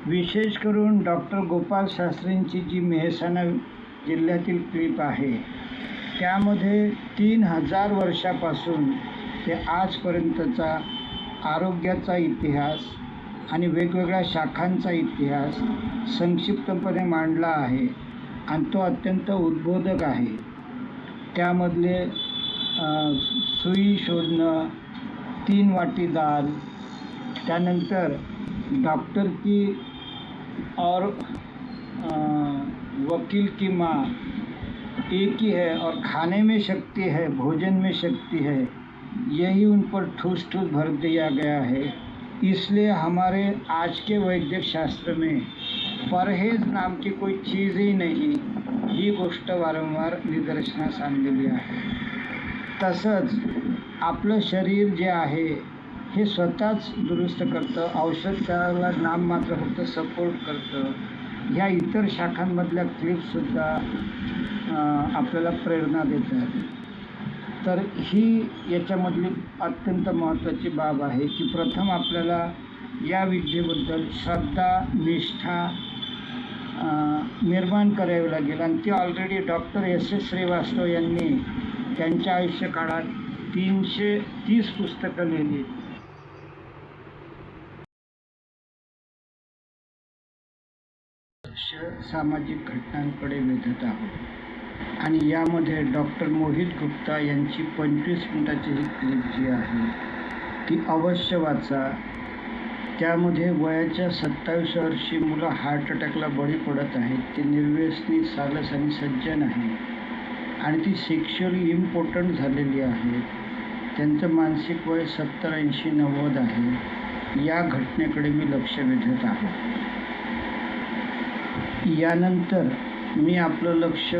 विशेष करून डॉक्टर गोपाल शास्त्रींची जी मेहसाणा जिल्ह्यातील क्लिप आहे, त्यामध्ये 3000 वर्षापासून ते आजपर्यंतचा आरोग्याचा इतिहास आणि वेगवेगळ्या शाखांचा इतिहास संक्षिप्तपणे मांडला आहे आणि तो अत्यंत उद्बोधक आहे. त्यामधले सुई शोधणं, 3 वाटी दाल, त्यानंतर डॉक्टर की और वकील की माँ एक ही है और खाने में शक्ति है, भोजन में शक्ति है, यही उन पर ठूस ठूस भर दिया गया है. इसलिए हमारे आज के वैद्यक शास्त्र में परहेज नाम की कोई चीज़ ही नहीं, ही गोष्ट वारंवार निदर्शनास आणलेली आहे. तसंच आपलं शरीर जे आहे हे स्वतःच दुरुस्त करतं, औषध त्याला नाममात्र फक्त सपोर्ट करतं. ह्या इतर शाखांमधल्या क्लिपसुद्धा आपल्याला प्रेरणा देतात. तर ही याच्यामधली अत्यंत महत्त्वाची बाब आहे की प्रथम आपल्याला या विद्येबद्दल श्रद्धा, निष्ठा निर्माण करावी लागेल. आणि ती ऑलरेडी डॉक्टर S.S. श्रीवास्तव यांनी त्यांच्या आयुष्यकाळात 330 पुस्तकं लिहिली. सामाजिक घटनांकडे वेधत आहोत आणि यामध्ये डॉक्टर मोहित गुप्ता यांची 25 मिनिटाची ही क्लिप जी आहे ती अवश्य वाचा. त्यामध्ये वयाच्या 27 वर्षी मुलं हार्ट अटॅकला बळी पडत आहेत. ते निर्व्यसनी, सालस आणि सज्जन आहेत आणि ती सेक्शुअली इम्पॉर्टंट झालेली आहेत. त्यांचं मानसिक वय 70, 80, 90 आहे. या घटनेकडे मी लक्ष वेधत आहे. यानंतर मी आपलं लक्ष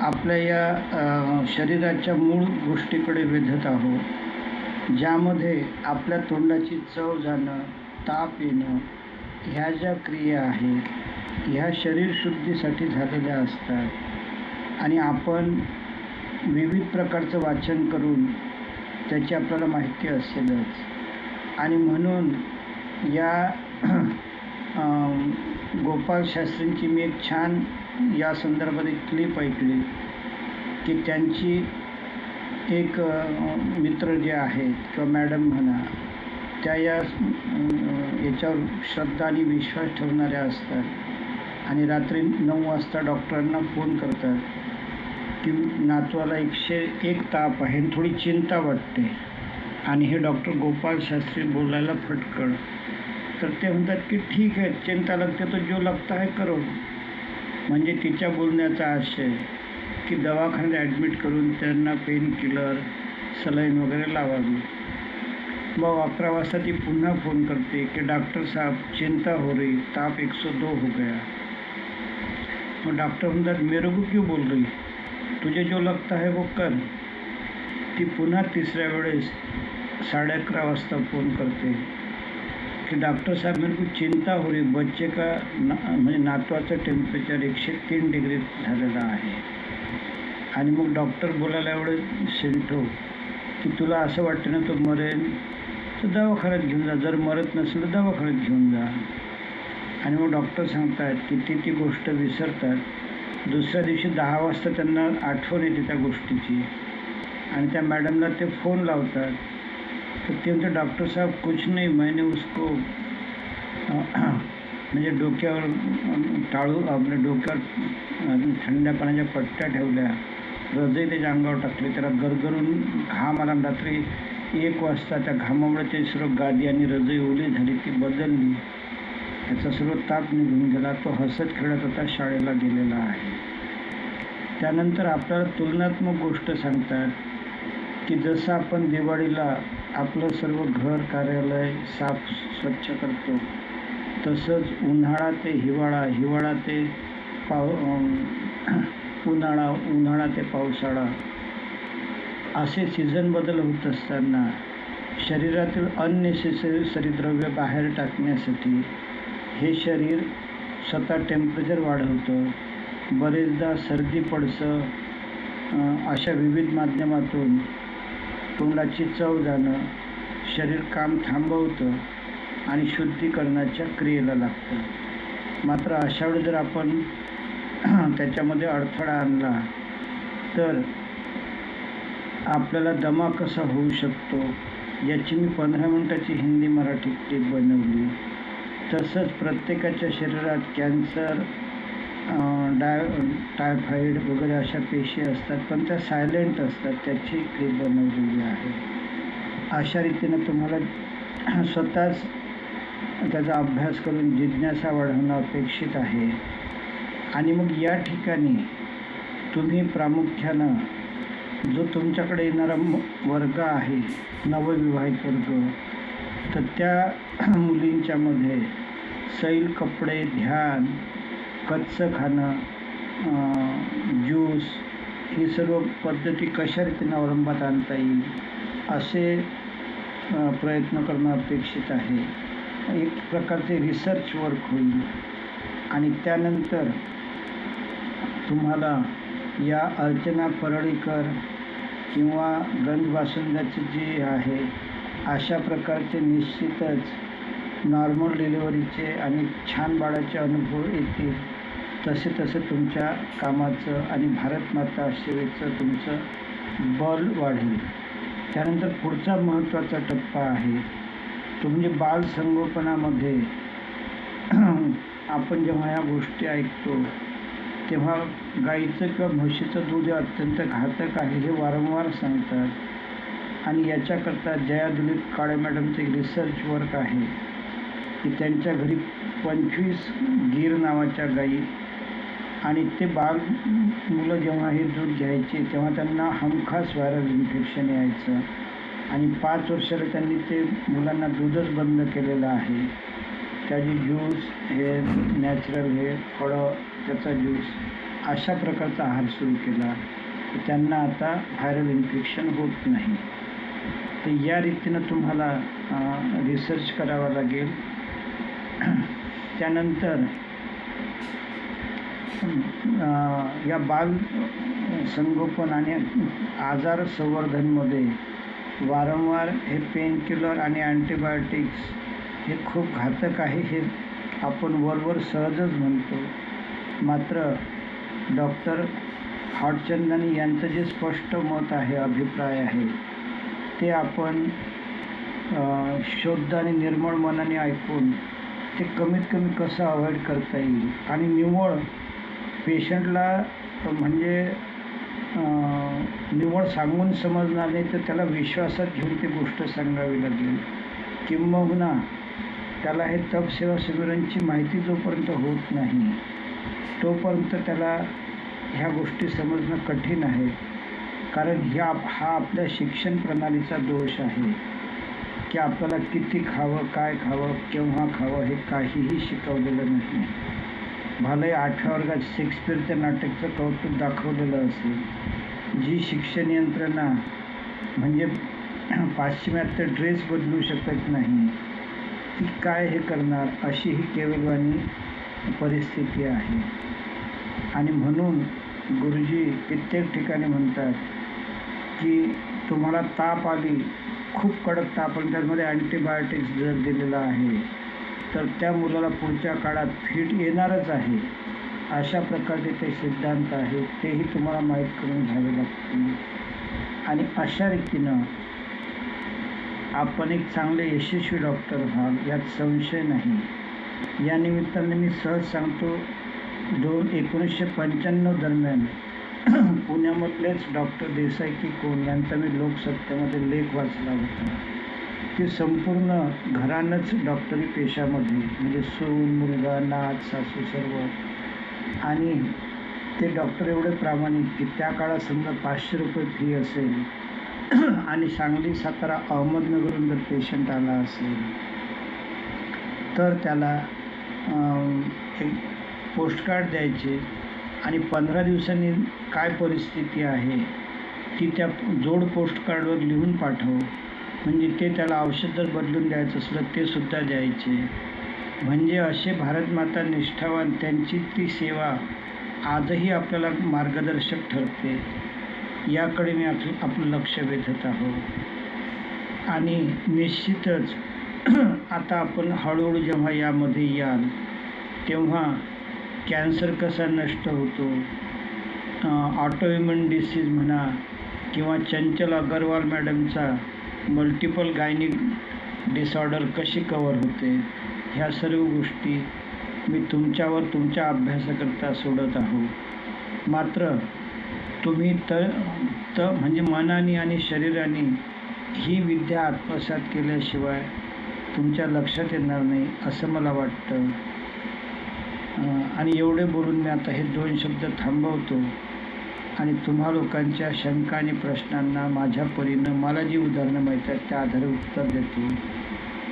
आपल्या या शरीराच्या मूळ गोष्टीकडे वेधत आहोत, ज्यामध्ये आपल्या तोंडाची चव जाणं, ताप येणं, ह्या ज्या क्रिया आहेत ह्या शरीरशुद्धीसाठी झालेल्या असतात. आणि आपण विविध प्रकारचं वाचन करून त्याची आपल्याला माहिती असेलच. आणि म्हणून या गोपाल शास्त्रींची मी एक छान या संदर्भात एक क्लिप ऐकली की त्यांची एक मित्र जे आहेत किंवा मॅडम म्हणा, त्या याच्यावर श्रद्धा आणि विश्वास ठेवणाऱ्या असतात आणि रात्री 9 वाजता डॉक्टरांना फोन करतात की नातवाला 101 ताप आहे आणि थोडी चिंता वाटते. आणि हे डॉक्टर गोपाल शास्त्री बोलायला फटकळ. तर ते म्हणतात की ठीक आहे, चिंता लगते तो जो लगता है करो. म्हणजे तिच्या बोलण्याचा आशय की दवाखान्यात ॲडमिट करून त्यांना पेन किलर, सलाईन वगैरे लावावी. मग 11 वाजता ती पुन्हा फोन करते की डॉक्टर साहब चिंता हो रही, ताप 102 हो गया. मग डॉक्टर म्हणतात मेरे को क्यों बोल रही, तुझे जो लगता है वो कर. ती पुन्हा तिसऱ्या वेळेस 11:30 वाजता फोन करते की डॉक्टर साहब मेरे को चिंता हो रही, बच्चे का म्हणजे नातवाचं टेम्परेचर 103 डिग्री झालेलं आहे. आणि मग डॉक्टर बोलायला एवढं शिंटो की तुला असं वाटतं ना तो मरेल तर दवाखान्यात घेऊन जा, जर मरत नसेल तर दवाखान्यात घेऊन जा. आणि मग डॉक्टर सांगतात की ती गोष्ट विसरतात. दुसऱ्या दिवशी 10 वाजता त्यांना आठवण येते त्या गोष्टीची आणि त्या मॅडमला ते फोन लावतात. तर ते म्हणते डॉक्टर साहब कुछ नहीं, मैंने उसको म्हणजे डोक्यावर आपल्या डोक्यावर थंड्या पाण्याच्या पट्ट्या ठेवल्या, रजई त्याच्या अंगावर टाकले, त्याला गरगरून घाम आला. रात्री 1 वाजता त्या घामामुळे ते सर्व गादी आणि रजई ओली झाली, ती बदलली, त्याचा सर्व ताप निघून गेला. तो हसत खेळत आता शाळेला गेलेला आहे. त्यानंतर आपल्याला तुलनात्मक गोष्ट सांगतात की जसं आपण दिवाळीला आपलं सर्व घर कार्यालय स्वच्छ करतो, तसंच उन्हाळा ते हिवाळा, हिवाळा ते उन्हाळा ते पावसाळा असे सीझन बदल होत असताना शरीरातील अननेसेसरी द्रव्य बाहेर टाकण्यासाठी हे शरीर स्वतः टेम्परेचर वाढवतं. बरेचदा सर्दी पडसं अशा विविध माध्यमातून तोंडाची चव जाणं शरीर काम थांबवतं आणि शुद्धीकरणाच्या क्रियेला लागतं. मात्र अशा वेळी जर आपण त्याच्यामध्ये अडथळा आणला तर आपल्याला दमा कसा होऊ शकतो याची मी 15 मिनिटाची हिंदी मराठी क्लिप बनवली. तसंच प्रत्येकाच्या शरीरात कॅन्सर, टायफॉईड वगैरे अशा पेशी असतात, पण त्या सायलेंट असतात, त्याची क्लिप बनवलेली आहे. अशा रीतीनं तुम्हाला स्वतःच त्याचा अभ्यास करून जिज्ञासा वाढवणं अपेक्षित आहे. आणि मग या ठिकाणी तुम्ही प्रामुख्यानं जो तुमच्याकडे येणारा वर्ग आहे, नवविवाहित वर्ग, तर त्या मुलींच्यामध्ये सैल कपडे, ध्यान, कच्चं खाणं, ज्यूस, ही सर्व पद्धती कशा रीतीनं अवलंबात आणता येईल असे प्रयत्न करणं अपेक्षित आहे. एक प्रकारचे रिसर्च वर्क होईल. आणि त्यानंतर तुम्हाला या अर्चना परळीकर किंवा गंज बासुंदाचे जे आहे अशा प्रकारचे निश्चितच नॉर्मल डिलिव्हरीचे आणि छान बाळाचे अनुभव येतील. तसे तुमच्या कामाचं आणि भारत माता सेवेचं तुमचं बल वाढेल. त्यानंतर पुढचा महत्त्वाचा टप्पा आहे तो म्हणजे बालसंगोपनामध्ये आपण जेव्हा ह्या गोष्टी ऐकतो तेव्हा गाईचं किंवा म्हशीचं दूध हे अत्यंत घातक आहे हे वारंवार सांगतात. आणि याच्याकरता जया दिलीप काळे मॅडमचं एक रिसर्च वर्क आहे की त्यांच्या घरी 25 गीर नावाच्या गाई आणि ते मुलं जेव्हा हे दूध घ्यायचे तेव्हा त्यांना हमखास व्हायरल इन्फेक्शन यायचं आणि 5 वर्षाला त्यांनी ते मुलांना दूधच बंद केलेलं आहे. त्याची ज्यूस हे नॅचरल हे फळं त्याचा ज्यूस अशा प्रकारचा आहार सुरू केला. त्यांना आता व्हायरल इन्फेक्शन होत नाही. तर या रीतीनं तुम्हाला रिसर्च करावा लागेल. त्यानंतर या बाल संगोपन आणि आजार संवर्धनमध्ये वारंवार हे पेनकिलर आणि अँटीबायोटिक्स हे खूप घातक आहे हे आपण वरवर सहजच म्हणतो. मात्र डॉक्टर हाडचंदानी यांचं जे स्पष्ट मत आहे, अभिप्राय आहे, ते आपण शुद्ध आणि निर्मळ मनाने ऐकून ते कमीत कमी कसं अवॉइड करता येईल आणि निव्वळ पेशंटला म्हणजे निव्वळ सांगून समजणार नाही तर त्याला विश्वासात घेऊन ती गोष्ट सांगावी लागेल. किंबहुना त्याला हे तप सेवा शिबिरांची माहिती जोपर्यंत होत नाही तोपर्यंत त्याला ह्या गोष्टी समजणं कठीण आहे. कारण हा आपल्या शिक्षण प्रणालीचा दोष आहे की आपल्याला किती खावं, काय खावं, केव्हा खावं हे काहीही शिकवलेलं नाही. भले 8व्या वर्गात शेक्सपिअरच्या नाटकचं कौतुक दाखवलेलं असेल. जी शिक्षण यंत्रणा म्हणजे पाश्चिमात्य ड्रेस बदलू शकत नाही ती काय हे करणार अशी ही केवलवाणी परिस्थिती आहे. आणि म्हणून गुरुजी कित्येक ठिकाणी म्हणतात की तुम्हाला ताप आली, खूप कडक ताप आणि त्यामध्ये अँटीबायोटिक्स जर दिलेला आहे तर त्या मुलाला पुढच्या काळात फिट येणारच आहे. अशा प्रकारचे ते सिद्धांत आहेत, तेही तुम्हाला माहीत करून घ्यावे लागतील. आणि अशा रीतीनं आपण एक चांगले यशस्वी डॉक्टर व्हाल यात संशय नाही. या निमित्ताने मी सहज सांगतो 1995 दरम्यान पुण्यामधलेच डॉक्टर देसाई की कोण यांचा मी लोकसत्तेमध्ये लेख वाचला होता की संपूर्ण घरानंच डॉक्टरी पेशामध्ये म्हणजे सून, मुलगा, नात, सासू सर्व. आणि ते डॉक्टर एवढे प्रामाणिक की त्या काळात समजा 500 रुपये फी असेल आणि सांगली, सातारा, अहमदनगरहून जर पेशंट आला असेल तर त्याला एक पोस्टकार्ड द्यायचे आणि 15 दिवसांनी काय परिस्थिती आहे ती त्या जोड पोस्टकार्डवर लिहून पाठव. म्हणजे ते त्याला औषध जर बदलून द्यायचं असलं ते सुद्धा द्यायचे. म्हणजे असे भारतमाता निष्ठावान त्यांची ती सेवा आजही आपल्याला मार्गदर्शक ठरते. याकडे मी आपलं लक्ष वेधत आहोत. आणि निश्चितच आता आपण हळूहळू जेव्हा यामध्ये याल तेव्हा कॅन्सर कसा नष्ट होतो, ऑटोइम्युन डिसीज म्हणा किंवा चंचल अगरवाल मॅडमचा मल्टिपल गायनिक डिसऑर्डर कशी कवर होते ह्या सर्व गोष्टी मी तुमच्यावर तुमच्या अभ्यासाकरता सोडत आहो. मात्र तुम्ही म्हणजे मनाने आणि शरीराने ही विद्या आत्मसात केल्याशिवाय तुमच्या लक्षात येणार नाही असं मला वाटतं. आणि एवढे बोलून मी आता हे 2 शब्द थांबवतो आणि तुम्हा लोकांच्या शंका आणि प्रश्नांना माझ्या परीनं मला जी उदाहरणं माहीत आहेत त्या आधारे उत्तर देतो.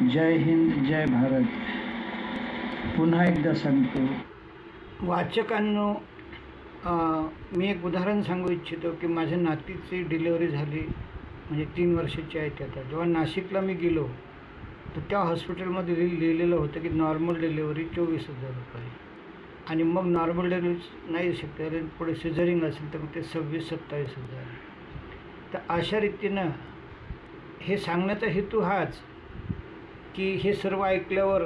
जय हिंद, जय भारत. पुन्हा एकदा सांगतो वाचकांनो, मी एक उदाहरण सांगू इच्छितो की माझ्या नातीची डिलिव्हरी झाली म्हणजे 3 वर्षाची आहे ती आता. जेव्हा नाशिकला मी गेलो तर त्या हॉस्पिटलमध्ये लिहिलेलं होतं की नॉर्मल डिलिव्हरी 24,000 रुपये आणि मग नॉर्मल डिलिव्हरी नाही शकते पुढे सिझरिंग असेल तर मग ते 26,000-27,000. तर अशा रीतीनं हे सांगण्याचा हेतू हाच की हे सर्व ऐकल्यावर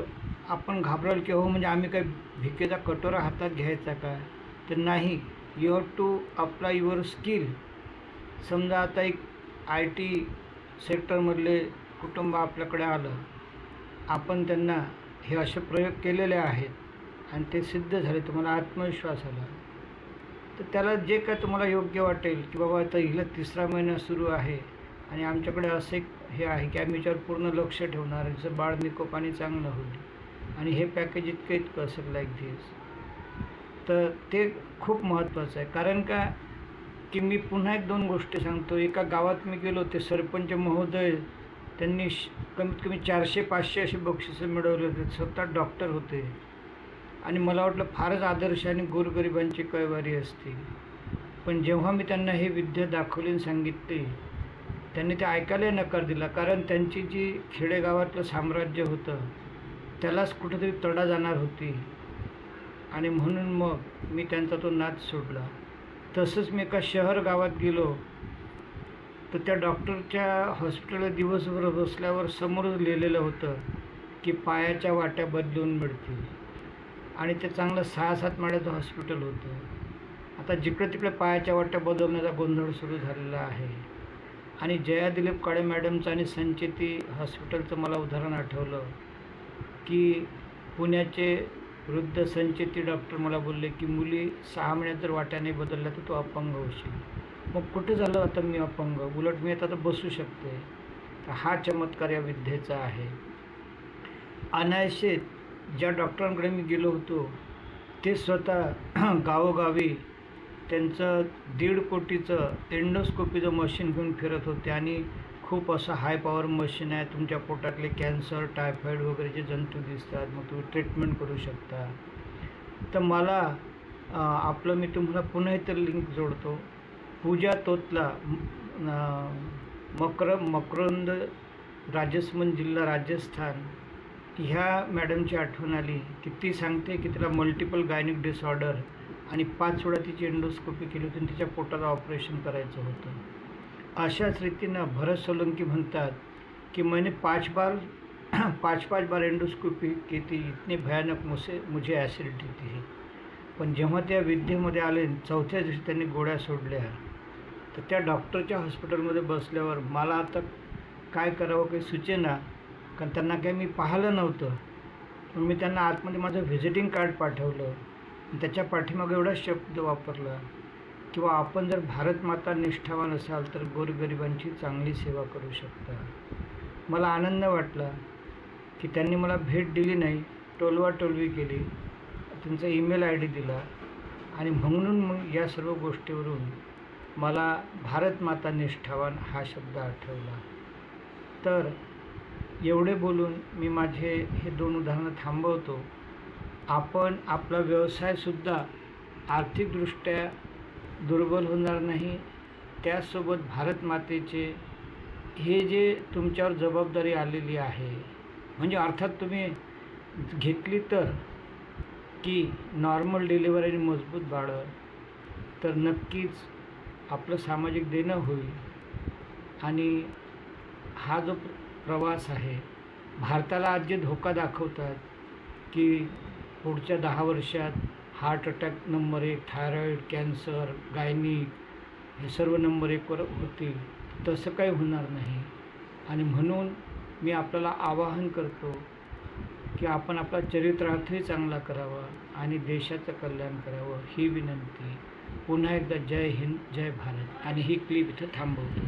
आपण घाबराल की हो म्हणजे आम्ही काय भिकेचा कटोरा हातात घ्यायचा का, तर नाही. You have to apply your skill. समजा आता एक IT सेक्टरमधले कुटुंब आपल्याकडे आलं, आपण त्यांना हे असे प्रयोग केलेले आहेत आणि ते सिद्ध झाले, तुम्हाला आत्मविश्वास आला, तर त्याला जे काय तुम्हाला योग्य वाटेल की बाबा आता हिला 3रा महिना सुरू आहे आणि आमच्याकडे असं एक हे आहे की आम्ही याच्यावर पूर्ण लक्ष ठेवणार, जसं बाळ निकोपाने चांगलं होईल आणि हे पॅकेज इतकं असेल लाईक दिस. तर ते खूप महत्त्वाचं आहे. कारण का की मी पुन्हा 1-2 गोष्टी सांगतो. एका गावात मी गेलो, ते सरपंच महोदय त्यांनी कमीत कमी 400-500 अशी बक्षिसं मिळवले होते. स्वतः डॉक्टर होते आणि मला वाटलं फारच आदर्श आणि गोरगरिबांची कैवारी असते. पण जेव्हा मी त्यांना हे विद्या दाखवली आणि सांगितली त्यांनी ते ऐकायला नकार दिला. कारण त्यांची जी खेडेगावातलं साम्राज्य होतं त्यालाच कुठेतरी तडा जाणार होती आणि म्हणून मग मी त्यांचा तो नाद सोडला. तसंच मी एका शहर गावात गेलो तर त्या डॉक्टरच्या हॉस्पिटलला दिवसभर बसल्यावर समोरच लिहिलेलं होतं की पायाच्या वाट्या बदलून मिळतील आणि ते चांगलं 6-7 माळ्याचं हॉस्पिटल होतं. आता जिकडे तिकडे पायाच्या वाट्या बदलण्याचा गोंधळ सुरू झालेला आहे. आणि जया दिलीप काळे मॅडमचं आणि संचेती हॉस्पिटलचं मला उदाहरण आठवलं की पुण्याचे वृद्ध संचेती डॉक्टर मला बोलले की मुली 6 महिन्यात जर वाट्या नाही बदलल्या तर तू अपंग होशील. मग कुठे झालं आता मी अपंग, उलट मी आता बसू शकते. तर हा चमत्कार या विद्येचा आहे. अनायसे ज्या डॉक्टरांकडे मी गेलो होतो ते स्वतः गावोगावी त्यांचं 1.5 कोटीचं एंडोस्कोपीचं मशीन घेऊन फिरत होते आणि खूप असं हाय पॉवर मशीन आहे, तुमच्या पोटातले कॅन्सर, टायफॉईड वगैरेचे जंतू दिसतात, मग तुम्ही ट्रीटमेंट करू शकता. तर मला मी तुम्हाला पुन्हा इतर लिंक जोडतो. पूजा तोतला, मकरंद, राजसमंद जिल्हा राजस्थान, ह्या मॅडमची आठवण आली की ती सांगते की तिला मल्टिपल गायनिक डिसऑर्डर आणि 5 वेळा तिची एंडोस्कोपी केली होती आणि तिच्या पोटाचं ऑपरेशन करायचं होतं. अशाच रीतीनं भरत सोलंकी म्हणतात की मैंने 5 बार एंडोस्कोपी की थी, इतनी भयानक मुझे ॲसिडिटी थी. पण जेव्हा त्या विद्येमध्ये आले 4थ्या दिवशी त्यांनी गोळ्या सोडल्या. तर त्या डॉक्टरच्या हॉस्पिटलमध्ये बसल्यावर मला आता काय करावं काही सुचेना, कारण त्यांना काही मी पाहिलं नव्हतं. पण मी त्यांना आतमध्ये माझं व्हिजिटिंग कार्ड पाठवलं. त्याच्या पाठीमागे एवढा शब्द वापरला किंवा आपण जर भारत माता निष्ठावान असाल तर गोरगरिबांची चांगली सेवा करू शकता. मला आनंद वाटला की त्यांनी मला भेट दिली नाही, टोलवाटोलवी केली, त्यांचा ईमेल ID दिला आणि म्हणून मग या सर्व गोष्टीवरून मला भारत माता निष्ठावान हा शब्द आठवला. तर एवढे बोलून मी माझे हे 2 उदाहरणं थांबवतो. आपण आपला व्यवसायसुद्धा आर्थिकदृष्ट्या दुर्बल होणार नाही. त्याचसोबत भारत मातेचे हे जे तुमच्यावर जबाबदारी आलेली आहे, म्हणजे अर्थात तुम्ही घेतली तर की नॉर्मल डिलिव्हरी आणि मजबूत बाळं, तर नक्कीच आपलं सामाजिक देणं होईल. आणि हा जो प्रवास आहे, भारताला आज जे धोका दाखवतात की पुढच्या 10 वर्षात heart attack number 1, thyroid, cancer, gynaec हे सर्व नंबर 1वर होतील, तसं काही होणार नाही. आणि म्हणून मी आपल्याला आवाहन करतो की आपण आपला चरितार्थही चांगला करावा आणि देशाचं कल्याण करावं, ही विनंती. पुन्हा एकदा जय हिंद, जय भारत. आणि ही क्लिप इथं थांबवतो.